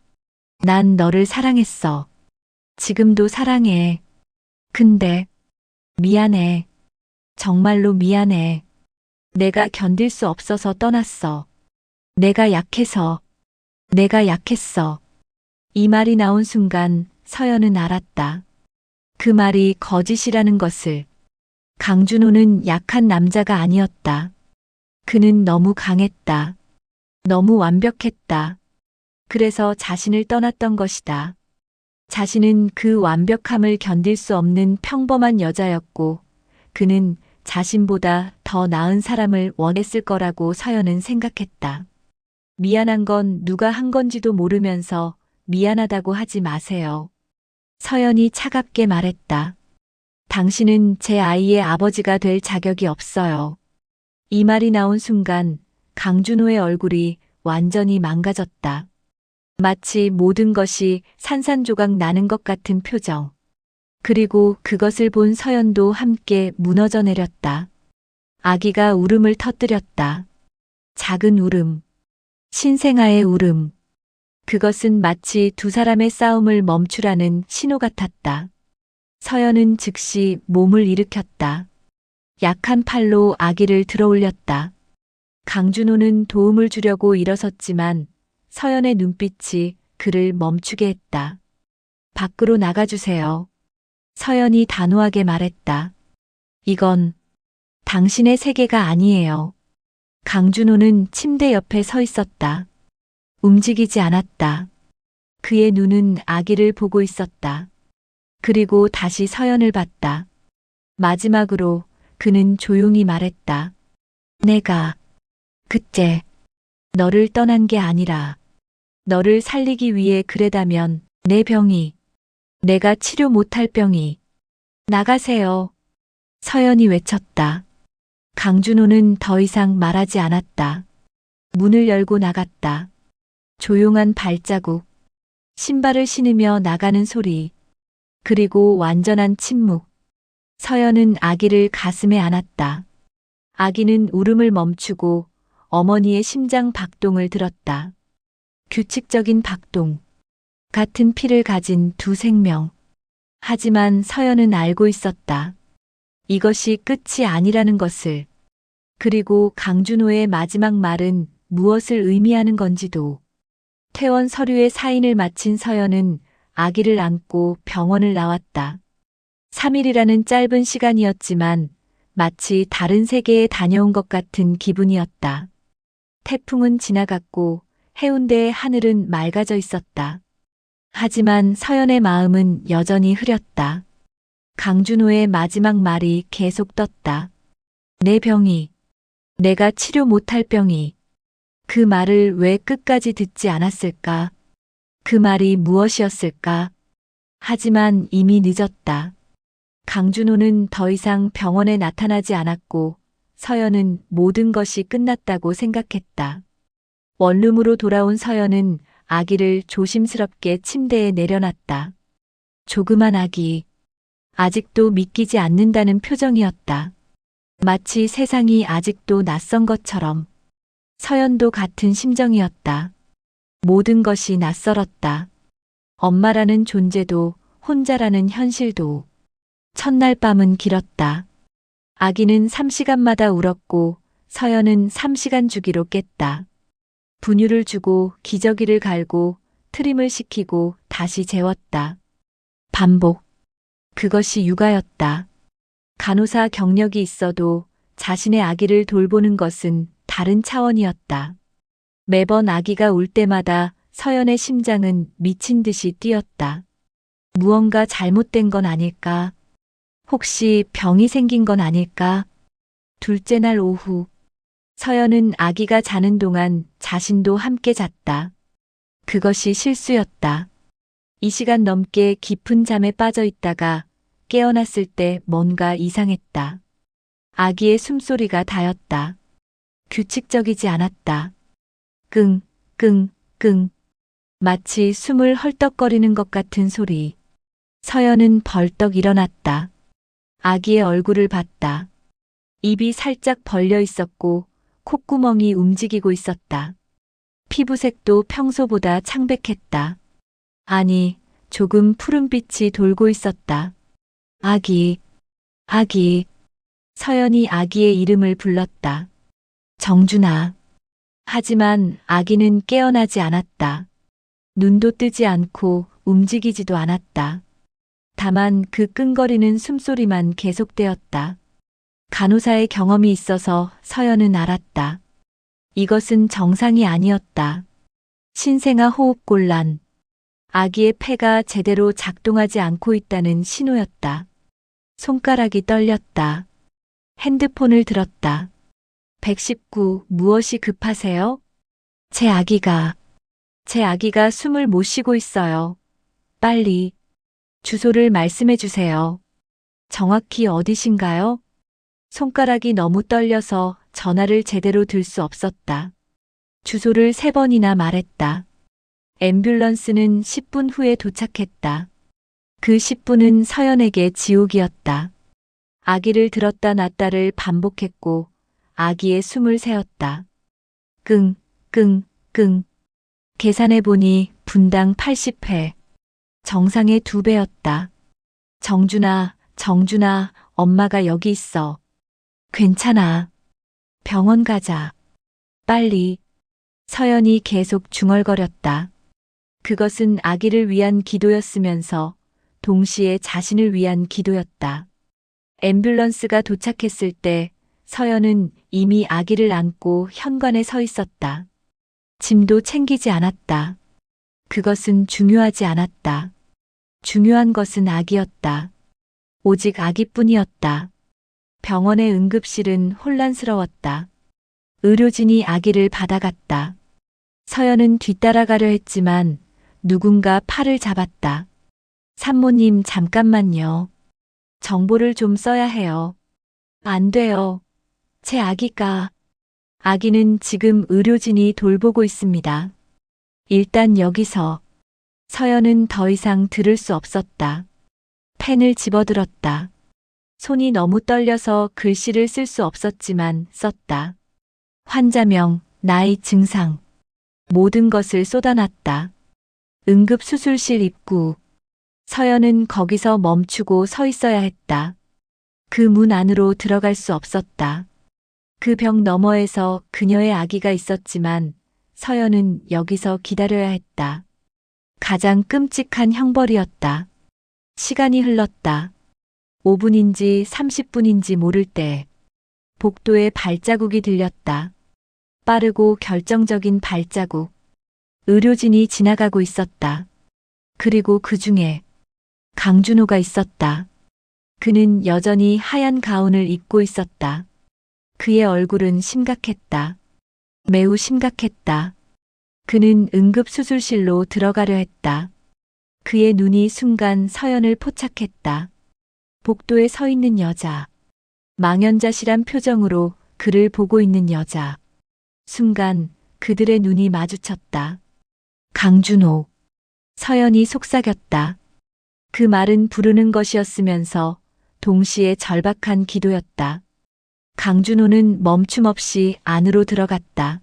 난 너를 사랑했어. 지금도 사랑해. 근데 미안해. 정말로 미안해. 내가 견딜 수 없어서 떠났어. 내가 약해서. 내가 약했어. 이 말이 나온 순간 서연은 알았다. 그 말이 거짓이라는 것을. 강준호는 약한 남자가 아니었다. 그는 너무 강했다. 너무 완벽했다. 그래서 자신을 떠났던 것이다. 자신은 그 완벽함을 견딜 수 없는 평범한 여자였고, 그는 자신보다 더 나은 사람을 원했을 거라고 서연은 생각했다. 미안한 건 누가 한 건지도 모르면서 미안하다고 하지 마세요. 서연이 차갑게 말했다. 당신은 제 아이의 아버지가 될 자격이 없어요. 이 말이 나온 순간 강준호의 얼굴이 완전히 망가졌다. 마치 모든 것이 산산조각 나는 것 같은 표정. 그리고 그것을 본 서연도 함께 무너져 내렸다. 아기가 울음을 터뜨렸다. 작은 울음. 신생아의 울음. 그것은 마치 두 사람의 싸움을 멈추라는 신호 같았다. 서연은 즉시 몸을 일으켰다. 약한 팔로 아기를 들어올렸다. 강준호는 도움을 주려고 일어섰지만 서연의 눈빛이 그를 멈추게 했다. 밖으로 나가주세요. 서연이 단호하게 말했다. 이건 당신의 세계가 아니에요. 강준호는 침대 옆에 서 있었다. 움직이지 않았다. 그의 눈은 아기를 보고 있었다. 그리고 다시 서연을 봤다. 마지막으로 그는 조용히 말했다. 내가 그때 너를 떠난 게 아니라 너를 살리기 위해 그래다면 내 병이, 내가 치료 못할 병이. 나가세요. 서연이 외쳤다. 강준호는 더 이상 말하지 않았다. 문을 열고 나갔다. 조용한 발자국, 신발을 신으며 나가는 소리, 그리고 완전한 침묵. 서연은 아기를 가슴에 안았다. 아기는 울음을 멈추고 어머니의 심장 박동을 들었다. 규칙적인 박동. 같은 피를 가진 두 생명. 하지만 서연은 알고 있었다. 이것이 끝이 아니라는 것을. 그리고 강준호의 마지막 말은 무엇을 의미하는 건지도. 퇴원 서류에 사인을 마친 서연은 아기를 안고 병원을 나왔다. 3일이라는 짧은 시간이었지만 마치 다른 세계에 다녀온 것 같은 기분이었다. 태풍은 지나갔고 해운대의 하늘은 맑아져 있었다. 하지만 서연의 마음은 여전히 흐렸다. 강준호의 마지막 말이 계속 떴다. 내 병이, 내가 치료 못할 병이. 그 말을 왜 끝까지 듣지 않았을까? 그 말이 무엇이었을까? 하지만 이미 늦었다. 강준호는 더 이상 병원에 나타나지 않았고 서연은 모든 것이 끝났다고 생각했다. 원룸으로 돌아온 서연은 아기를 조심스럽게 침대에 내려놨다. 조그만 아기. 아직도 믿기지 않는다는 표정이었다. 마치 세상이 아직도 낯선 것처럼. 서연도 같은 심정이었다. 모든 것이 낯설었다. 엄마라는 존재도, 혼자라는 현실도. 첫날 밤은 길었다. 아기는 3시간마다 울었고 서연은 3시간 주기로 깼다. 분유를 주고 기저귀를 갈고 트림을 시키고 다시 재웠다. 반복. 그것이 육아였다. 간호사 경력이 있어도 자신의 아기를 돌보는 것은 다른 차원이었다. 매번 아기가 울 때마다 서연의 심장은 미친 듯이 뛰었다. 무언가 잘못된 건 아닐까? 혹시 병이 생긴 건 아닐까? 둘째 날 오후, 서연은 아기가 자는 동안 자신도 함께 잤다. 그것이 실수였다. 2시간 넘게 깊은 잠에 빠져 있다가 깨어났을 때 뭔가 이상했다. 아기의 숨소리가 다였다. 규칙적이지 않았다. 끙, 끙, 끙. 마치 숨을 헐떡거리는 것 같은 소리. 서연은 벌떡 일어났다. 아기의 얼굴을 봤다. 입이 살짝 벌려 있었고 콧구멍이 움직이고 있었다. 피부색도 평소보다 창백했다. 아니, 조금 푸른빛이 돌고 있었다. 아기, 아기. 서연이 아기의 이름을 불렀다. 정준아. 하지만 아기는 깨어나지 않았다. 눈도 뜨지 않고 움직이지도 않았다. 다만 그 끙거리는 숨소리만 계속되었다. 간호사의 경험이 있어서 서연은 알았다. 이것은 정상이 아니었다. 신생아 호흡곤란. 아기의 폐가 제대로 작동하지 않고 있다는 신호였다. 손가락이 떨렸다. 핸드폰을 들었다. 119, 무엇이 급하세요? 제 아기가 숨을 못 쉬고 있어요. 빨리. 주소를 말씀해 주세요. 정확히 어디신가요? 손가락이 너무 떨려서 전화를 제대로 들 수 없었다. 주소를 3번이나 말했다. 앰뷸런스는 10분 후에 도착했다. 그 10분은 서연에게 지옥이었다. 아기를 들었다 놨다를 반복했고 아기의 숨을 세었다. 끙, 끙, 끙. 계산해보니 분당 80회. 정상의 2배였다. 정준아, 정준아, 엄마가 여기 있어. 괜찮아. 병원 가자. 빨리. 서연이 계속 중얼거렸다. 그것은 아기를 위한 기도였으면서 동시에 자신을 위한 기도였다. 앰뷸런스가 도착했을 때 서연은 이미 아기를 안고 현관에 서 있었다. 짐도 챙기지 않았다. 그것은 중요하지 않았다. 중요한 것은 아기였다. 오직 아기뿐이었다. 병원의 응급실은 혼란스러웠다. 의료진이 아기를 받아갔다. 서연은 뒤따라가려 했지만 누군가 팔을 잡았다. 산모님 잠깐만요. 정보를 좀 써야 해요. 안 돼요. 제 아기가. 아기는 지금 의료진이 돌보고 있습니다. 일단 여기서. 서연은 더 이상 들을 수 없었다. 펜을 집어들었다. 손이 너무 떨려서 글씨를 쓸 수 없었지만 썼다. 환자명, 나이, 증상. 모든 것을 쏟아놨다. 응급수술실 입구. 서연은 거기서 멈추고 서 있어야 했다. 그 문 안으로 들어갈 수 없었다. 그 벽 너머에서 그녀의 아기가 있었지만 서연은 여기서 기다려야 했다. 가장 끔찍한 형벌이었다. 시간이 흘렀다. 5분인지 30분인지 모를 때 복도에 발자국이 들렸다. 빠르고 결정적인 발자국. 의료진이 지나가고 있었다. 그리고 그 중에 강준호가 있었다. 그는 여전히 하얀 가운을 입고 있었다. 그의 얼굴은 심각했다. 매우 심각했다. 그는 응급수술실로 들어가려 했다. 그의 눈이 순간 서연을 포착했다. 복도에 서 있는 여자. 망연자실한 표정으로 그를 보고 있는 여자. 순간 그들의 눈이 마주쳤다. 강준호. 서연이 속삭였다. 그 말은 부르는 것이었으면서 동시에 절박한 기도였다. 강준호는 멈춤 없이 안으로 들어갔다.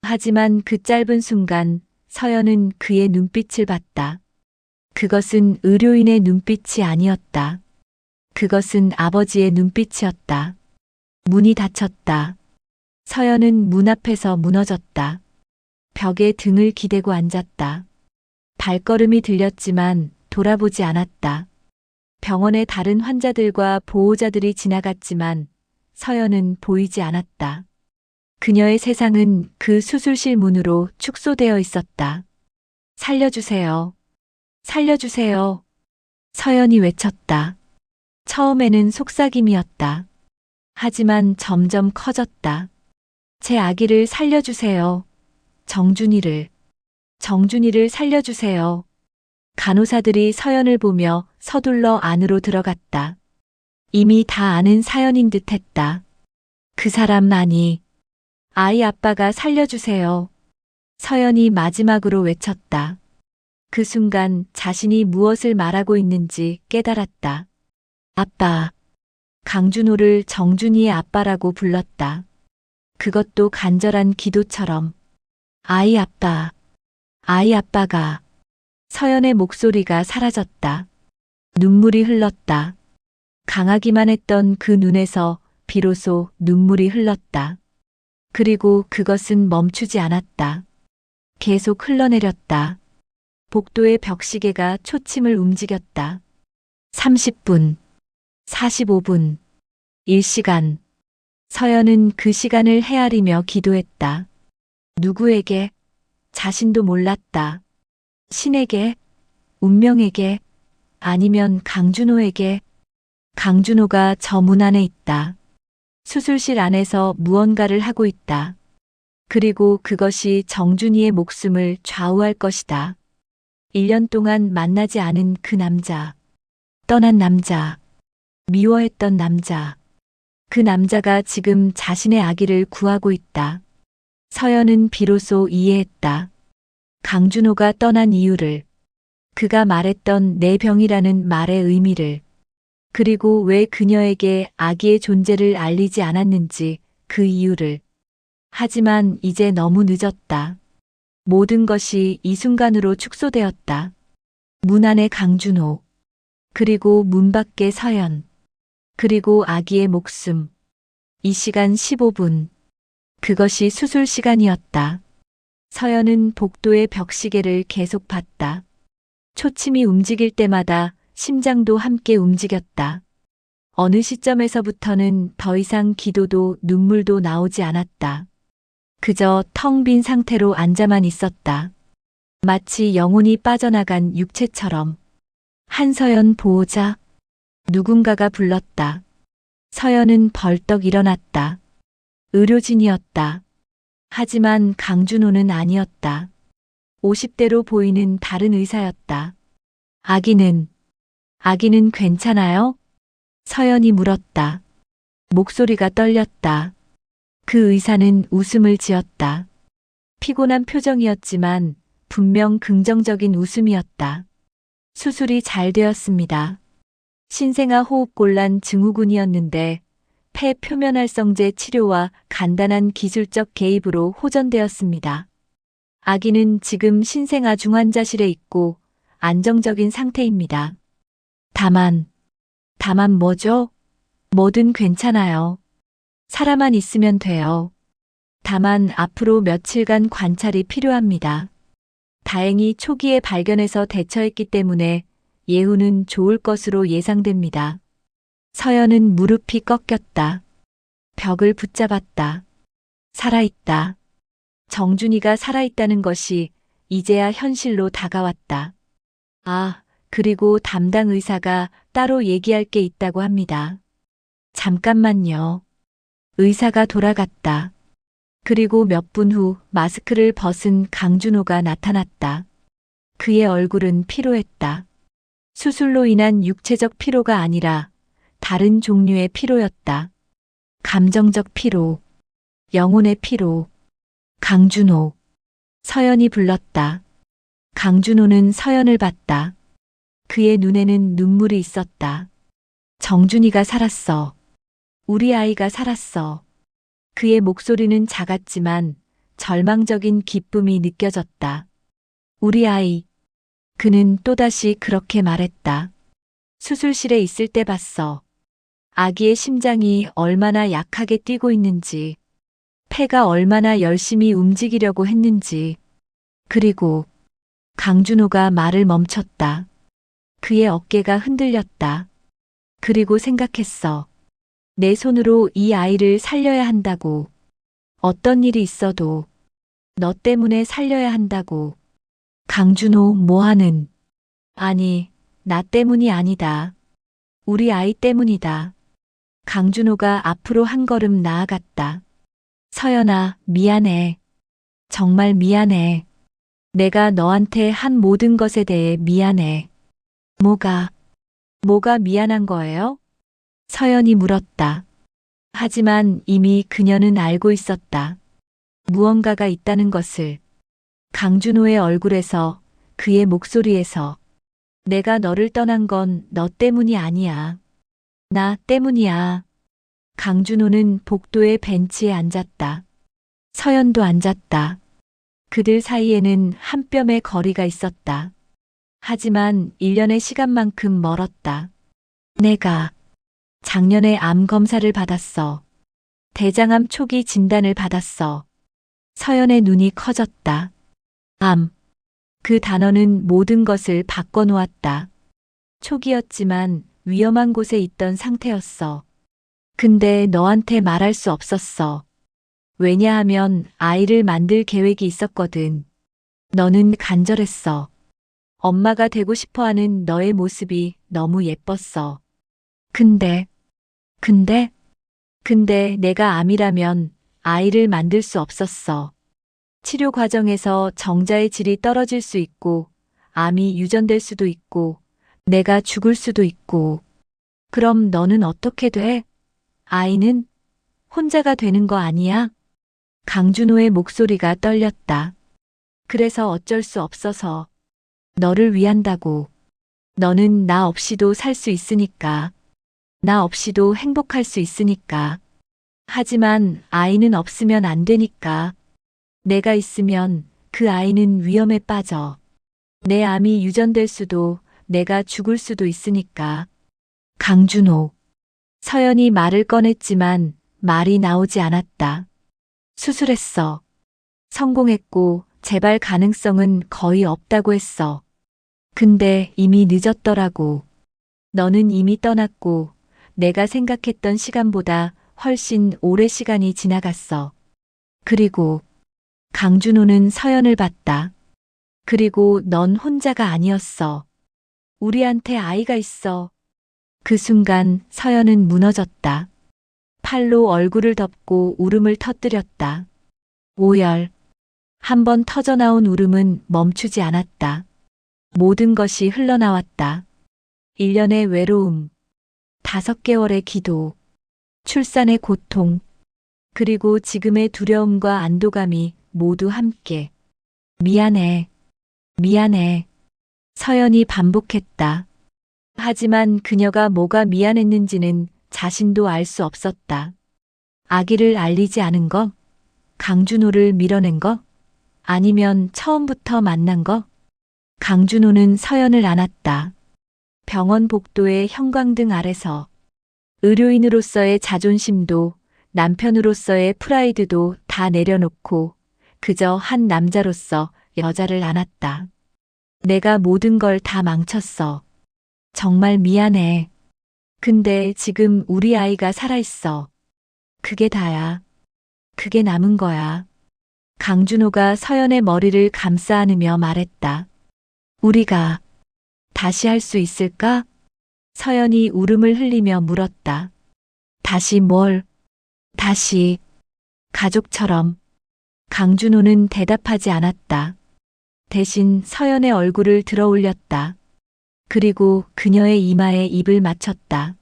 하지만 그 짧은 순간 서연은 그의 눈빛을 봤다. 그것은 의료인의 눈빛이 아니었다. 그것은 아버지의 눈빛이었다. 문이 닫혔다. 서연은 문 앞에서 무너졌다. 벽에 등을 기대고 앉았다. 발걸음이 들렸지만 돌아보지 않았다. 병원의 다른 환자들과 보호자들이 지나갔지만 서연은 보이지 않았다. 그녀의 세상은 그 수술실 문으로 축소되어 있었다. 살려주세요. 살려주세요. 서연이 외쳤다. 처음에는 속삭임이었다. 하지만 점점 커졌다. 제 아기를 살려주세요. 정준이를 살려주세요. 간호사들이 서연을 보며 서둘러 안으로 들어갔다. 이미 다 아는 사연인 듯 했다. 그 사람 아니. 아이 아빠가 살려주세요. 서연이 마지막으로 외쳤다. 그 순간 자신이 무엇을 말하고 있는지 깨달았다. 아빠. 강준호를 정준이의 아빠라고 불렀다. 그것도 간절한 기도처럼. 아이 아빠. 아이 아빠가. 서연의 목소리가 사라졌다. 눈물이 흘렀다. 강하기만 했던 그 눈에서 비로소 눈물이 흘렀다. 그리고 그것은 멈추지 않았다. 계속 흘러내렸다. 복도의 벽시계가 초침을 움직였다. 30분, 45분, 1시간. 서연은 그 시간을 헤아리며 기도했다. 누구에게? 자신도 몰랐다. 신에게? 운명에게? 아니면 강준호에게? 강준호가 저 문 안에 있다. 수술실 안에서 무언가를 하고 있다. 그리고 그것이 정준이의 목숨을 좌우할 것이다. 1년 동안 만나지 않은 그 남자. 떠난 남자. 미워했던 남자. 그 남자가 지금 자신의 아기를 구하고 있다. 서연은 비로소 이해했다. 강준호가 떠난 이유를, 그가 말했던 내 병이라는 말의 의미를, 그리고 왜 그녀에게 아기의 존재를 알리지 않았는지 그 이유를. 하지만 이제 너무 늦었다. 모든 것이 이 순간으로 축소되었다. 문 안의 강준호, 그리고 문 밖의 서연, 그리고 아기의 목숨. 이 시간 15분. 그것이 수술 시간이었다. 서연은 복도의 벽시계를 계속 봤다. 초침이 움직일 때마다 심장도 함께 움직였다. 어느 시점에서부터는 더 이상 기도도 눈물도 나오지 않았다. 그저 텅 빈 상태로 앉아만 있었다. 마치 영혼이 빠져나간 육체처럼. 한서연 보호자. 누군가가 불렀다. 서연은 벌떡 일어났다. 의료진이었다. 하지만 강준호는 아니었다. 50대로 보이는 다른 의사였다. 아기는 괜찮아요? 서연이 물었다. 목소리가 떨렸다. 그 의사는 웃음을 지었다. 피곤한 표정이었지만 분명 긍정적인 웃음이었다. 수술이 잘 되었습니다. 신생아 호흡곤란 증후군이었는데 폐 표면활성제 치료와 간단한 기술적 개입으로 호전되었습니다. 아기는 지금 신생아 중환자실에 있고 안정적인 상태입니다. 다만 뭐죠? 뭐든 괜찮아요. 살아만 있으면 돼요. 다만 앞으로 며칠간 관찰이 필요합니다. 다행히 초기에 발견해서 대처했기 때문에 예후는 좋을 것으로 예상됩니다. 서연은 무릎이 꺾였다. 벽을 붙잡았다. 살아있다. 정준이가 살아있다는 것이 이제야 현실로 다가왔다. 아, 그리고 담당 의사가 따로 얘기할 게 있다고 합니다. 잠깐만요. 의사가 돌아갔다. 그리고 몇 분 후 마스크를 벗은 강준호가 나타났다. 그의 얼굴은 피로했다. 수술로 인한 육체적 피로가 아니라 다른 종류의 피로였다. 감정적 피로, 영혼의 피로. 강준호. 서연이 불렀다. 강준호는 서연을 봤다. 그의 눈에는 눈물이 있었다. 정준이가 살았어. 우리 아이가 살았어. 그의 목소리는 작았지만 절망적인 기쁨이 느껴졌다. 우리 아이. 그는 또다시 그렇게 말했다. 수술실에 있을 때 봤어. 아기의 심장이 얼마나 약하게 뛰고 있는지, 폐가 얼마나 열심히 움직이려고 했는지. 그리고 강준호가 말을 멈췄다. 그의 어깨가 흔들렸다. 그리고 생각했어. 내 손으로 이 아이를 살려야 한다고. 어떤 일이 있어도 너 때문에 살려야 한다고. 강준호 뭐하는? 아니, 나 때문이 아니다. 우리 아이 때문이다. 강준호가 앞으로 한 걸음 나아갔다. 서연아, 미안해. 정말 미안해. 내가 너한테 한 모든 것에 대해 미안해. 뭐가 미안한 거예요? 서연이 물었다. 하지만 이미 그녀는 알고 있었다. 무언가가 있다는 것을. 강준호의 얼굴에서, 그의 목소리에서. 내가 너를 떠난 건 너 때문이 아니야. 나 때문이야. 강준호는 복도의 벤치에 앉았다. 서연도 앉았다. 그들 사이에는 한 뼘의 거리가 있었다. 하지만 1년의 시간만큼 멀었다. 내가 작년에 암 검사를 받았어. 대장암 초기 진단을 받았어. 서연의 눈이 커졌다. 암. 그 단어는 모든 것을 바꿔놓았다. 초기였지만 위험한 곳에 있던 상태였어. 근데 너한테 말할 수 없었어. 왜냐하면 아이를 만들 계획이 있었거든. 너는 간절했어. 엄마가 되고 싶어 하는 너의 모습이 너무 예뻤어. 근데 내가 암이라면 아이를 만들 수 없었어. 치료 과정에서 정자의 질이 떨어질 수 있고, 암이 유전될 수도 있고, 내가 죽을 수도 있고. 그럼 너는 어떻게 돼? 아이는 혼자가 되는 거 아니야? 강준호의 목소리가 떨렸다. 그래서 어쩔 수 없어서 너를 위한다고. 너는 나 없이도 살 수 있으니까. 나 없이도 행복할 수 있으니까. 하지만 아이는 없으면 안 되니까. 내가 있으면 그 아이는 위험에 빠져. 내 암이 유전될 수도, 내가 죽을 수도 있으니까. 강준호. 서연이 말을 꺼냈지만 말이 나오지 않았다. 수술했어. 성공했고 재발 가능성은 거의 없다고 했어. 근데 이미 늦었더라고. 너는 이미 떠났고 내가 생각했던 시간보다 훨씬 오래 시간이 지나갔어. 그리고 강준호는 서연을 봤다. 그리고 넌 혼자가 아니었어. 우리한테 아이가 있어. 그 순간 서연은 무너졌다. 팔로 얼굴을 덮고 울음을 터뜨렸다. 오열. 한 번 터져나온 울음은 멈추지 않았다. 모든 것이 흘러나왔다. 1년의 외로움, 5개월의 기도, 출산의 고통, 그리고 지금의 두려움과 안도감이 모두 함께. 미안해. 미안해. 서연이 반복했다. 하지만 그녀가 뭐가 미안했는지는 자신도 알 수 없었다. 아기를 알리지 않은 거? 강준호를 밀어낸 거? 아니면 처음부터 만난 거? 강준호는 서연을 안았다. 병원 복도의 형광등 아래서 의료인으로서의 자존심도 남편으로서의 프라이드도 다 내려놓고 그저 한 남자로서 여자를 안았다. 내가 모든 걸 다 망쳤어. 정말 미안해. 근데 지금 우리 아이가 살아있어. 그게 다야. 그게 남은 거야. 강준호가 서연의 머리를 감싸 안으며 말했다. 우리가 다시 할 수 있을까? 서연이 울음을 흘리며 물었다. 다시 뭘? 다시 가족처럼. 강준호는 대답하지 않았다. 대신 서연의 얼굴을 들어 올렸다. 그리고 그녀의 이마에 입을 맞췄다.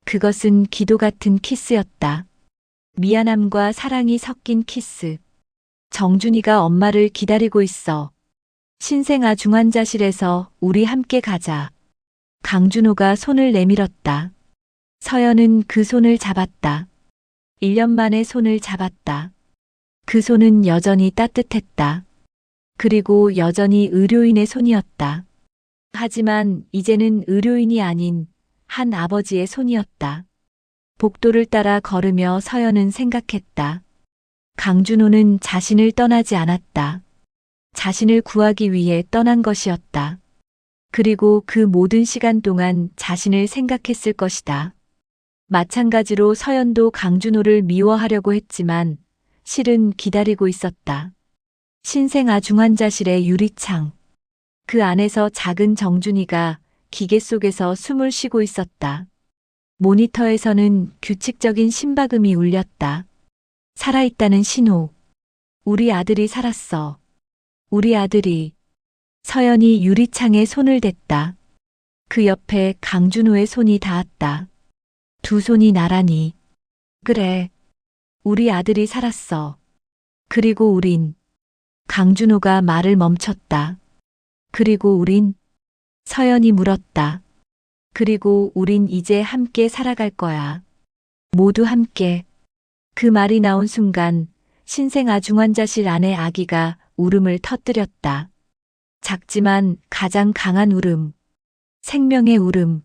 그것은 기도 같은 키스였다. 미안함과 사랑이 섞인 키스. 정준이가 엄마를 기다리고 있어. 신생아 중환자실에서 우리 함께 가자. 강준호가 손을 내밀었다. 서연은 그 손을 잡았다. 1년 만에 손을 잡았다. 그 손은 여전히 따뜻했다. 그리고 여전히 의료인의 손이었다. 하지만 이제는 의료인이 아닌 한 아버지의 손이었다. 복도를 따라 걸으며 서연은 생각했다. 강준호는 자신을 떠나지 않았다. 자신을 구하기 위해 떠난 것이었다. 그리고 그 모든 시간 동안 자신을 생각했을 것이다. 마찬가지로 서연도 강준호를 미워하려고 했지만 실은 기다리고 있었다. 신생아 중환자실의 유리창. 그 안에서 작은 정준이가 기계 속에서 숨을 쉬고 있었다. 모니터에서는 규칙적인 심박음이 울렸다. 살아있다는 신호. 우리 아들이 살았어. 우리 아들이. 서연이 유리창에 손을 댔다. 그 옆에 강준호의 손이 닿았다. 두 손이 나란히. 그래. 우리 아들이 살았어. 그리고 우린. 강준호가 말을 멈췄다. 그리고 우린? 서연이 물었다. 그리고 우린 이제 함께 살아갈 거야. 모두 함께. 그 말이 나온 순간 신생아 중환자실 안의 아기가 울음을 터뜨렸다. 작지만 가장 강한 울음. 생명의 울음.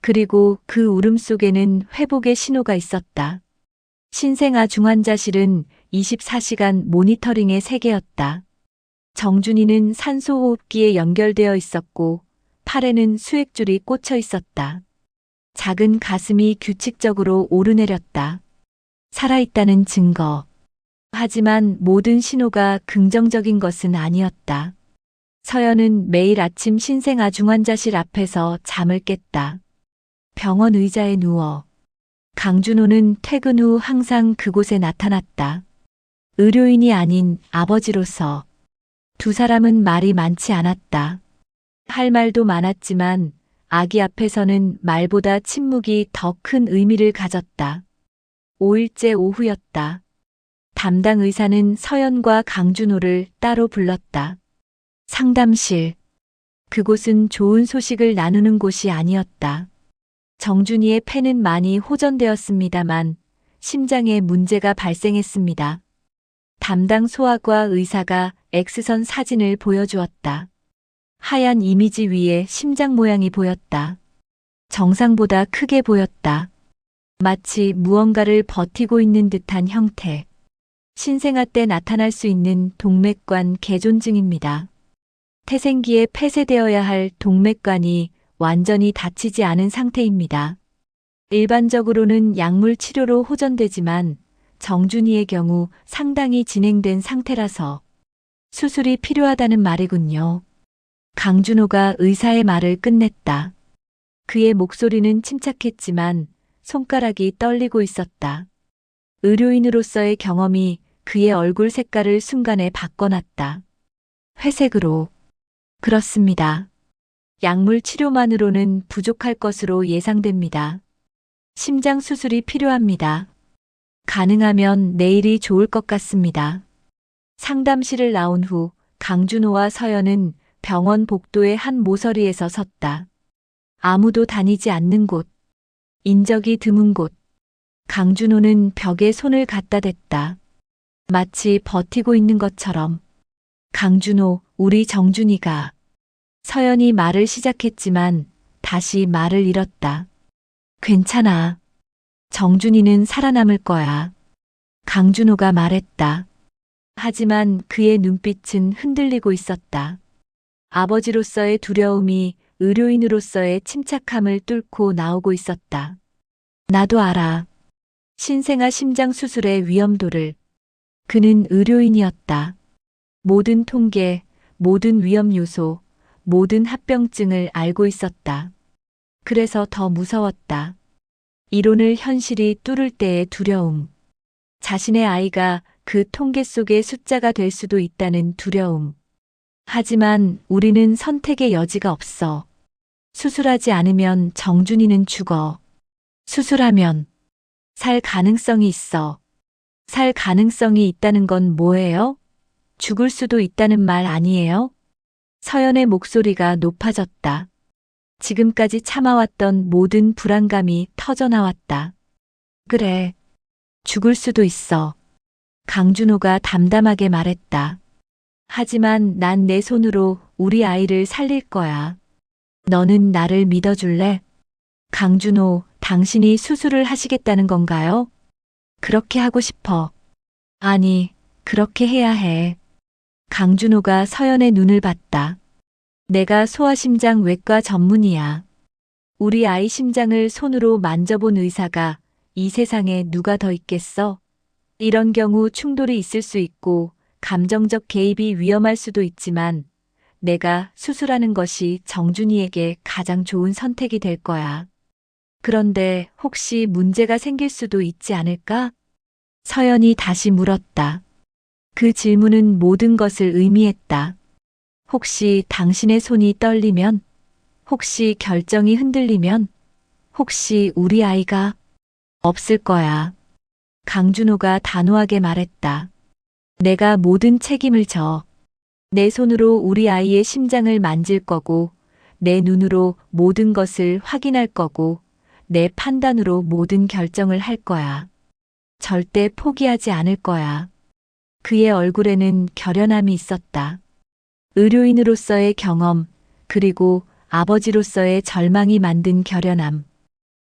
그리고 그 울음 속에는 회복의 신호가 있었다. 신생아 중환자실은 24시간 모니터링의 세계였다. 정준이는 산소호흡기에 연결되어 있었고 팔에는 수액줄이 꽂혀 있었다. 작은 가슴이 규칙적으로 오르내렸다. 살아있다는 증거. 하지만 모든 신호가 긍정적인 것은 아니었다. 서연은 매일 아침 신생아 중환자실 앞에서 잠을 깼다. 병원 의자에 누워. 강준호는 퇴근 후 항상 그곳에 나타났다. 의료인이 아닌 아버지로서. 두 사람은 말이 많지 않았다. 할 말도 많았지만 아기 앞에서는 말보다 침묵이 더 큰 의미를 가졌다. 5일째 오후였다. 담당 의사는 서연과 강준호를 따로 불렀다. 상담실. 그곳은 좋은 소식을 나누는 곳이 아니었다. 정준이의 폐는 많이 호전되었습니다만 심장에 문제가 발생했습니다. 담당 소아과 의사가 X선 사진을 보여주었다. 하얀 이미지 위에 심장 모양이 보였다. 정상보다 크게 보였다. 마치 무언가를 버티고 있는 듯한 형태. 신생아 때 나타날 수 있는 동맥관 개존증입니다. 태생기에 폐쇄되어야 할 동맥관이 완전히 닫히지 않은 상태입니다. 일반적으로는 약물 치료로 호전되지만 정준이의 경우 상당히 진행된 상태라서 수술이 필요하다는 말이군요. 강준호가 의사의 말을 끝냈다. 그의 목소리는 침착했지만 손가락이 떨리고 있었다. 의료인으로서의 경험이 그의 얼굴 색깔을 순간에 바꿔놨다. 회색으로. 그렇습니다. 약물 치료만으로는 부족할 것으로 예상됩니다. 심장 수술이 필요합니다. 가능하면 내일이 좋을 것 같습니다. 상담실을 나온 후 강준호와 서연은 병원 복도의 한 모서리에서 섰다. 아무도 다니지 않는 곳, 인적이 드문 곳. 강준호는 벽에 손을 갖다 댔다. 마치 버티고 있는 것처럼. 강준호, 우리 정준이가. 서연이 말을 시작했지만 다시 말을 잃었다. 괜찮아. 정준이는 살아남을 거야. 강준호가 말했다. 하지만 그의 눈빛은 흔들리고 있었다. 아버지로서의 두려움이 의료인으로서의 침착함을 뚫고 나오고 있었다. 나도 알아. 신생아 심장 수술의 위험도를. 그는 의료인이었다. 모든 통계, 모든 위험 요소, 모든 합병증을 알고 있었다. 그래서 더 무서웠다. 이론을 현실이 뚫을 때의 두려움. 자신의 아이가 그 통계 속의 숫자가 될 수도 있다는 두려움. 하지만 우리는 선택의 여지가 없어. 수술하지 않으면 정준이는 죽어. 수술하면 살 가능성이 있어. 살 가능성이 있다는 건 뭐예요? 죽을 수도 있다는 말 아니에요? 서연의 목소리가 높아졌다. 지금까지 참아왔던 모든 불안감이 터져나왔다. 그래. 죽을 수도 있어. 강준호가 담담하게 말했다. 하지만 난 내 손으로 우리 아이를 살릴 거야. 너는 나를 믿어줄래? 강준호, 당신이 수술을 하시겠다는 건가요? 그렇게 하고 싶어. 아니, 그렇게 해야 해. 강준호가 서연의 눈을 봤다. 내가 소아심장 외과 전문의야. 우리 아이 심장을 손으로 만져본 의사가 이 세상에 누가 더 있겠어? 이런 경우 충돌이 있을 수 있고 감정적 개입이 위험할 수도 있지만 내가 수술하는 것이 정준이에게 가장 좋은 선택이 될 거야. 그런데 혹시 문제가 생길 수도 있지 않을까? 서연이 다시 물었다. 그 질문은 모든 것을 의미했다. 혹시 당신의 손이 떨리면? 혹시 결정이 흔들리면? 혹시 우리 아이가? 없을 거야. 강준호가 단호하게 말했다. 내가 모든 책임을 져. 내 손으로 우리 아이의 심장을 만질 거고, 내 눈으로 모든 것을 확인할 거고, 내 판단으로 모든 결정을 할 거야. 절대 포기하지 않을 거야. 그의 얼굴에는 결연함이 있었다. 의료인으로서의 경험, 그리고 아버지로서의 절망이 만든 결연함.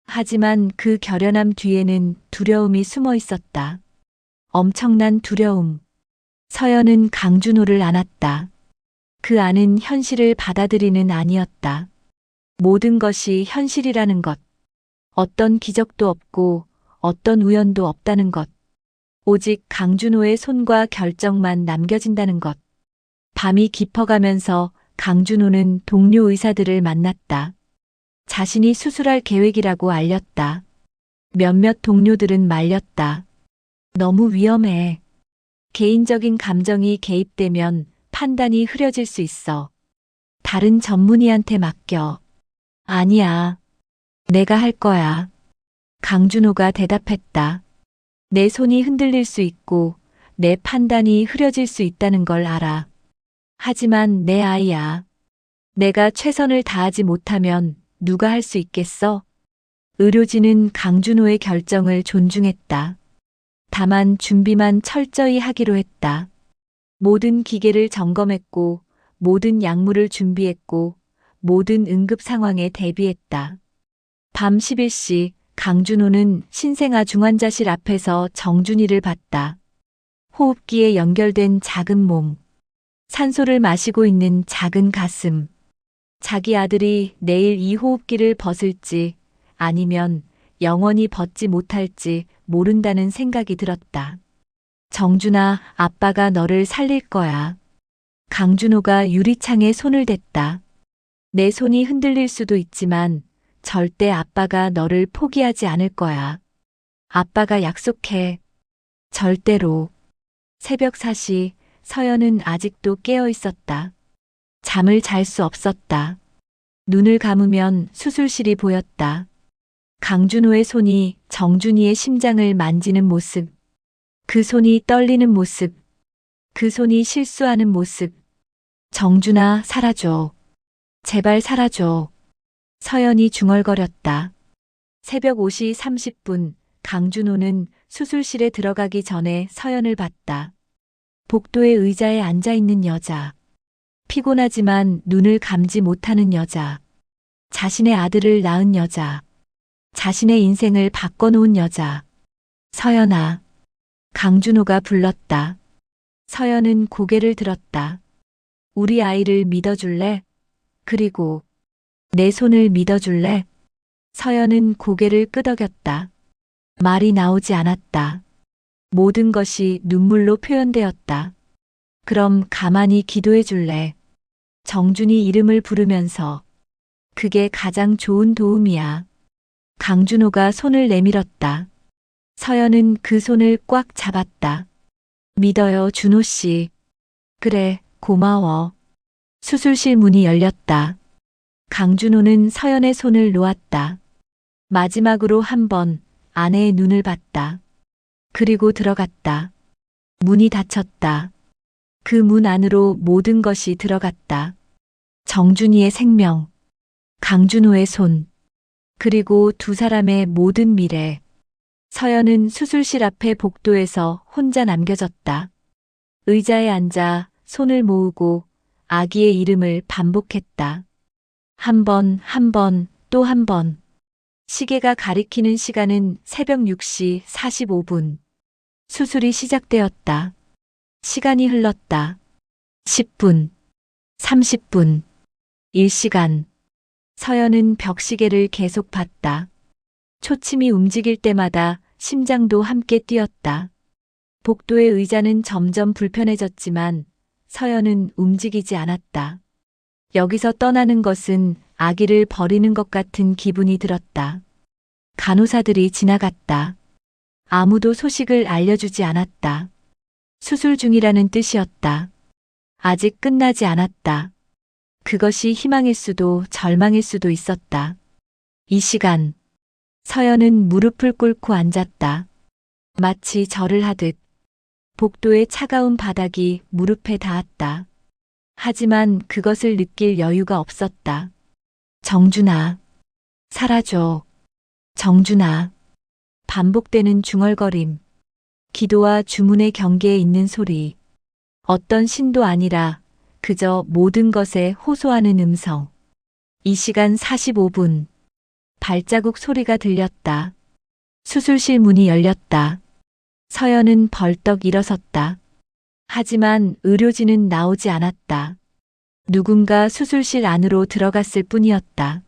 하지만 그 결연함 뒤에는 두려움이 숨어 있었다. 엄청난 두려움. 서연은 강준호를 안았다. 그 안은 현실을 받아들이는 아니었다. 모든 것이 현실이라는 것. 어떤 기적도 없고 어떤 우연도 없다는 것. 오직 강준호의 손과 결정만 남겨진다는 것. 밤이 깊어가면서 강준호는 동료 의사들을 만났다. 자신이 수술할 계획이라고 알렸다. 몇몇 동료들은 말렸다. 너무 위험해. 개인적인 감정이 개입되면 판단이 흐려질 수 있어. 다른 전문의한테 맡겨. 아니야. 내가 할 거야. 강준호가 대답했다. 내 손이 흔들릴 수 있고 내 판단이 흐려질 수 있다는 걸 알아. 하지만 내 아이야. 내가 최선을 다하지 못하면 누가 할 수 있겠어? 의료진은 강준호의 결정을 존중했다. 다만 준비만 철저히 하기로 했다. 모든 기계를 점검했고, 모든 약물을 준비했고, 모든 응급 상황에 대비했다. 밤 11시 강준호는 신생아 중환자실 앞에서 정준이를 봤다. 호흡기에 연결된 작은 몸, 산소를 마시고 있는 작은 가슴. 자기 아들이 내일 이 호흡기를 벗을지 아니면 영원히 벗지 못할지 모른다는 생각이 들었다. 정준아, 아빠가 너를 살릴 거야. 강준호가 유리창에 손을 댔다. 내 손이 흔들릴 수도 있지만 절대 아빠가 너를 포기하지 않을 거야. 아빠가 약속해. 절대로. 새벽 4시 서연은 아직도 깨어 있었다. 잠을 잘 수 없었다. 눈을 감으면 수술실이 보였다. 강준호의 손이 정준이의 심장을 만지는 모습. 그 손이 떨리는 모습. 그 손이 실수하는 모습. 정준아, 살아줘. 제발 살아줘. 서연이 중얼거렸다. 새벽 5시 30분 강준호는 수술실에 들어가기 전에 서연을 봤다. 복도의 의자에 앉아 있는 여자. 피곤하지만 눈을 감지 못하는 여자. 자신의 아들을 낳은 여자. 자신의 인생을 바꿔놓은 여자. 서연아. 강준호가 불렀다. 서연은 고개를 들었다. 우리 아이를 믿어줄래? 그리고 내 손을 믿어줄래? 서연은 고개를 끄덕였다. 말이 나오지 않았다. 모든 것이 눈물로 표현되었다. 그럼 가만히 기도해 줄래? 정준이 이름을 부르면서. 그게 가장 좋은 도움이야. 강준호가 손을 내밀었다. 서연은 그 손을 꽉 잡았다. 믿어요, 준호 씨. 그래, 고마워. 수술실 문이 열렸다. 강준호는 서연의 손을 놓았다. 마지막으로 한 번 아내의 눈을 봤다. 그리고 들어갔다. 문이 닫혔다. 그 문 안으로 모든 것이 들어갔다. 정준이의 생명, 강준호의 손, 그리고 두 사람의 모든 미래. 서연은 수술실 앞에 복도에서 혼자 남겨졌다. 의자에 앉아 손을 모으고 아기의 이름을 반복했다. 한 번, 한 번, 또 한 번. 시계가 가리키는 시간은 새벽 6시 45분. 수술이 시작되었다. 시간이 흘렀다. 10분, 30분, 1시간. 서연은 벽시계를 계속 봤다. 초침이 움직일 때마다 심장도 함께 뛰었다. 복도의 의자는 점점 불편해졌지만 서연은 움직이지 않았다. 여기서 떠나는 것은 아기를 버리는 것 같은 기분이 들었다. 간호사들이 지나갔다. 아무도 소식을 알려주지 않았다. 수술 중이라는 뜻이었다. 아직 끝나지 않았다. 그것이 희망일 수도 절망일 수도 있었다. 이 시간, 서연은 무릎을 꿇고 앉았다. 마치 절을 하듯. 복도의 차가운 바닥이 무릎에 닿았다. 하지만 그것을 느낄 여유가 없었다. 정준아, 살아줘. 정준아. 반복되는 중얼거림. 기도와 주문의 경계에 있는 소리. 어떤 신도 아니라 그저 모든 것에 호소하는 음성. 이 시간 45분. 발자국 소리가 들렸다. 수술실 문이 열렸다. 서연은 벌떡 일어섰다. 하지만 의료진은 나오지 않았다. 누군가 수술실 안으로 들어갔을 뿐이었다.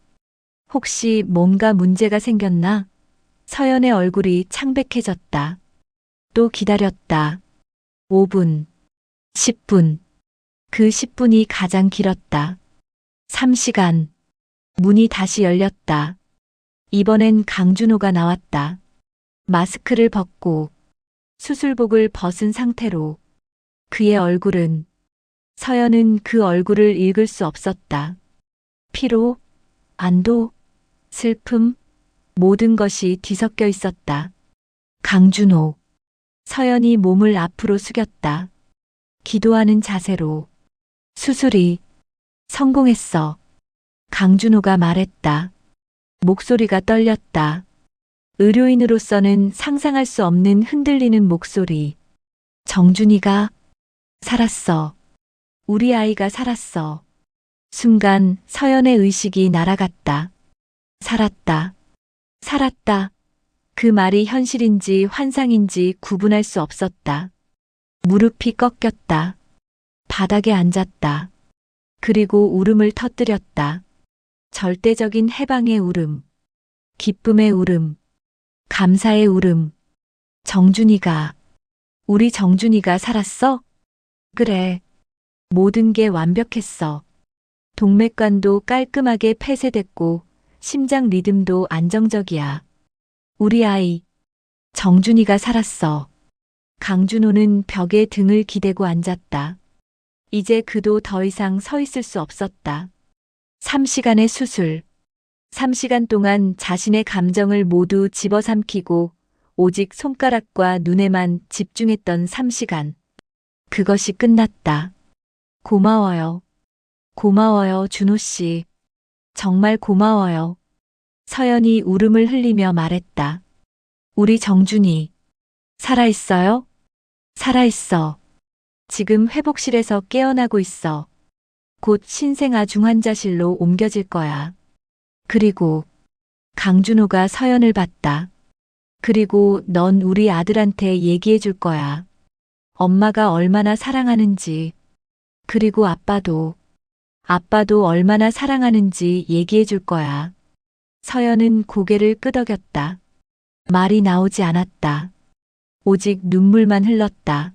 혹시 뭔가 문제가 생겼나? 서연의 얼굴이 창백해졌다. 또 기다렸다. 5분, 10분. 그 10분이 가장 길었다. 3시간. 문이 다시 열렸다. 이번엔 강준호가 나왔다. 마스크를 벗고 수술복을 벗은 상태로. 그의 얼굴은, 서연은 그 얼굴을 읽을 수 없었다. 피로, 안도, 슬픔, 모든 것이 뒤섞여 있었다. 강준호. 서연이 몸을 앞으로 숙였다. 기도하는 자세로. 수술이 성공했어. 강준호가 말했다. 목소리가 떨렸다. 의료인으로서는 상상할 수 없는 흔들리는 목소리. 정준이가 살았어. 우리 아이가 살았어. 순간 서연의 의식이 날아갔다. 살았다. 살았다. 그 말이 현실인지 환상인지 구분할 수 없었다. 무릎이 꺾였다. 바닥에 앉았다. 그리고 울음을 터뜨렸다. 절대적인 해방의 울음. 기쁨의 울음. 감사의 울음. 정준이가, 우리 정준이가 살았어? 그래. 모든 게 완벽했어. 동맥관도 깔끔하게 폐쇄됐고 심장 리듬도 안정적이야. 우리 아이, 정준이가 살았어. 강준호는 벽에 등을 기대고 앉았다. 이제 그도 더 이상 서 있을 수 없었다. 3시간의 수술. 3시간 동안 자신의 감정을 모두 집어삼키고 오직 손가락과 눈에만 집중했던 3시간. 그것이 끝났다. 고마워요. 고마워요, 준호 씨. 정말 고마워요. 서연이 울음을 흘리며 말했다. 우리 정준이 살아있어요? 살아있어. 지금 회복실에서 깨어나고 있어. 곧 신생아 중환자실로 옮겨질 거야. 그리고 강준호가 서연을 봤다. 그리고 넌 우리 아들한테 얘기해 줄 거야. 엄마가 얼마나 사랑하는지. 그리고 아빠도 얼마나 사랑하는지 얘기해 줄 거야. 서연은 고개를 끄덕였다. 말이 나오지 않았다. 오직 눈물만 흘렀다.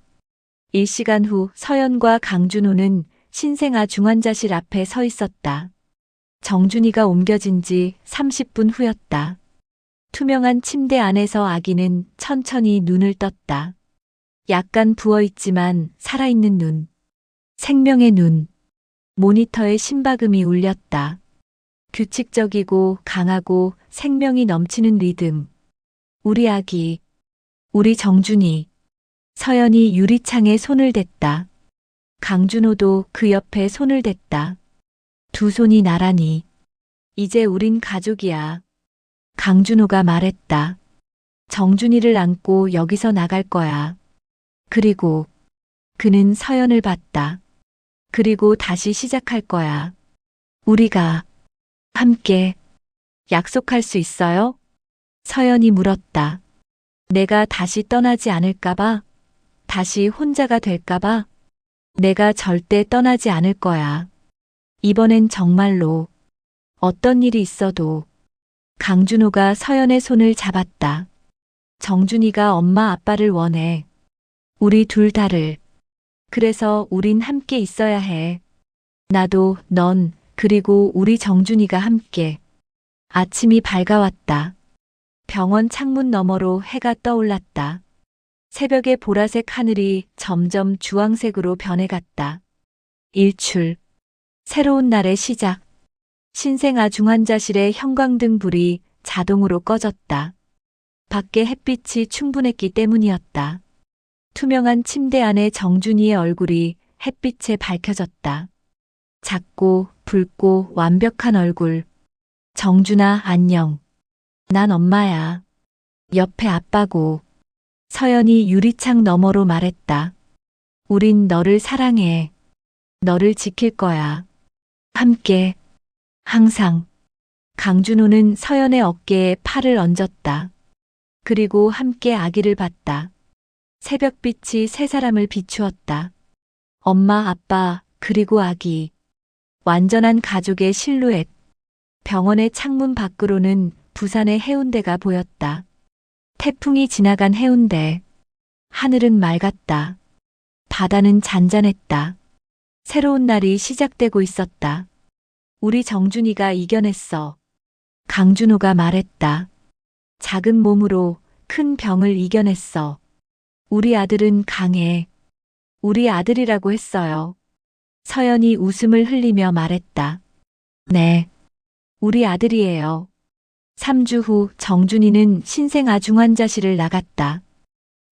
1시간 후 서연과 강준호는 신생아 중환자실 앞에 서 있었다. 정준이가 옮겨진 지 30분 후였다. 투명한 침대 안에서 아기는 천천히 눈을 떴다. 약간 부어있지만 살아있는 눈. 생명의 눈. 모니터에 심박음이 울렸다. 규칙적이고 강하고 생명이 넘치는 리듬. 우리 아기. 우리 정준이. 서연이 유리창에 손을 댔다. 강준호도 그 옆에 손을 댔다. 두 손이 나란히. 이제 우린 가족이야. 강준호가 말했다. 정준이를 안고 여기서 나갈 거야. 그리고 그는 서연을 봤다. 그리고 다시 시작할 거야. 우리가 함께 약속할 수 있어요? 서연이 물었다. 내가 다시 떠나지 않을까봐? 다시 혼자가 될까봐? 내가 절대 떠나지 않을 거야. 이번엔 정말로 어떤 일이 있어도. 강준호가 서연의 손을 잡았다. 정준이가 엄마 아빠를 원해. 우리 둘 다를. 그래서 우린 함께 있어야 해. 나도, 넌, 그리고 우리 정준이가 함께. 아침이 밝아왔다. 병원 창문 너머로 해가 떠올랐다. 새벽의 보라색 하늘이 점점 주황색으로 변해갔다. 일출. 새로운 날의 시작. 신생아 중환자실의 형광등 불이 자동으로 꺼졌다. 밖에 햇빛이 충분했기 때문이었다. 투명한 침대 안에 정준이의 얼굴이 햇빛에 밝혀졌다. 작고 붉고 완벽한 얼굴. 정준아, 안녕. 난 엄마야. 옆에 아빠고. 서연이 유리창 너머로 말했다. 우린 너를 사랑해. 너를 지킬 거야. 함께. 항상. 강준호는 서연의 어깨에 팔을 얹었다. 그리고 함께 아기를 봤다. 새벽빛이 세 사람을 비추었다. 엄마, 아빠, 그리고 아기. 완전한 가족의 실루엣. 병원의 창문 밖으로는 부산의 해운대가 보였다. 태풍이 지나간 해운대. 하늘은 맑았다. 바다는 잔잔했다. 새로운 날이 시작되고 있었다. 우리 정준이가 이겨냈어. 강준호가 말했다. 작은 몸으로 큰 병을 이겨냈어. 우리 아들은 강해. 우리 아들이라고 했어요. 서연이 웃음을 흘리며 말했다. 네. 우리 아들이에요. 3주 후 정준이는 신생아중환자실을 나갔다.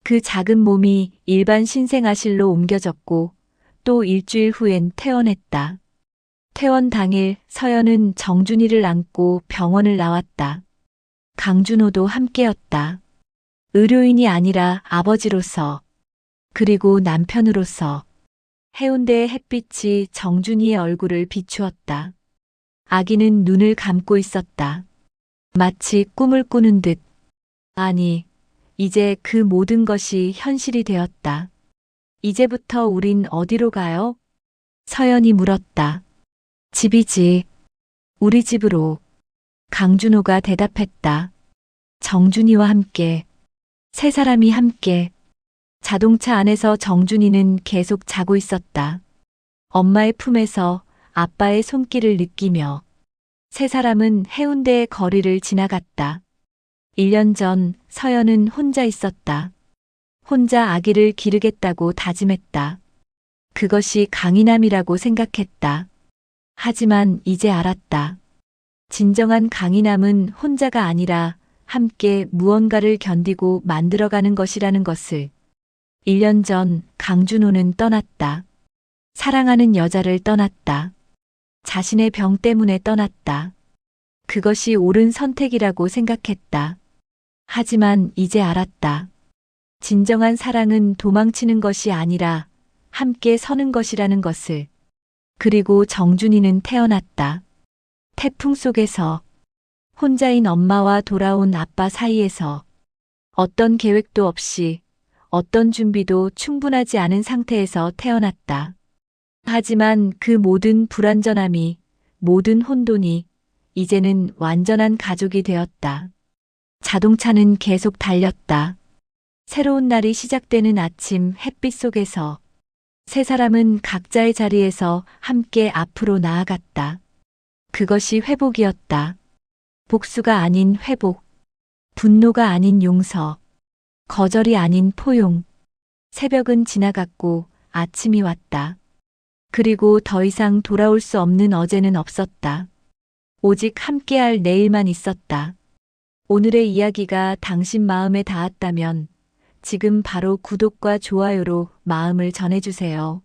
그 작은 몸이 일반 신생아실로 옮겨졌고 또 일주일 후엔 퇴원했다. 퇴원 당일 서연은 정준이를 안고 병원을 나왔다. 강준호도 함께였다. 의료인이 아니라 아버지로서 그리고 남편으로서. 해운대의 햇빛이 정준이의 얼굴을 비추었다. 아기는 눈을 감고 있었다. 마치 꿈을 꾸는 듯. 아니, 이제 그 모든 것이 현실이 되었다. 이제부터 우린 어디로 가요? 서연이 물었다. 집이지. 우리 집으로. 강준호가 대답했다. 정준이와 함께. 세 사람이 함께. 자동차 안에서 정준이는 계속 자고 있었다. 엄마의 품에서 아빠의 손길을 느끼며. 세 사람은 해운대의 거리를 지나갔다. 1년 전 서연은 혼자 있었다. 혼자 아기를 기르겠다고 다짐했다. 그것이 강인함이라고 생각했다. 하지만 이제 알았다. 진정한 강인함은 혼자가 아니라 함께 무언가를 견디고 만들어가는 것이라는 것을. 1년 전 강준호는 떠났다. 사랑하는 여자를 떠났다. 자신의 병 때문에 떠났다. 그것이 옳은 선택이라고 생각했다. 하지만 이제 알았다. 진정한 사랑은 도망치는 것이 아니라 함께 서는 것이라는 것을. 그리고 정준이는 태어났다. 태풍 속에서, 혼자인 엄마와 돌아온 아빠 사이에서, 어떤 계획도 없이, 어떤 준비도 충분하지 않은 상태에서 태어났다. 하지만 그 모든 불완전함이, 모든 혼돈이 이제는 완전한 가족이 되었다. 자동차는 계속 달렸다. 새로운 날이 시작되는 아침 햇빛 속에서 세 사람은 각자의 자리에서 함께 앞으로 나아갔다. 그것이 회복이었다. 복수가 아닌 회복, 분노가 아닌 용서, 거절이 아닌 포용. 새벽은 지나갔고 아침이 왔다. 그리고 더 이상 돌아올 수 없는 어제는 없었다. 오직 함께할 내일만 있었다. 오늘의 이야기가 당신 마음에 닿았다면 지금 바로 구독과 좋아요로 마음을 전해주세요.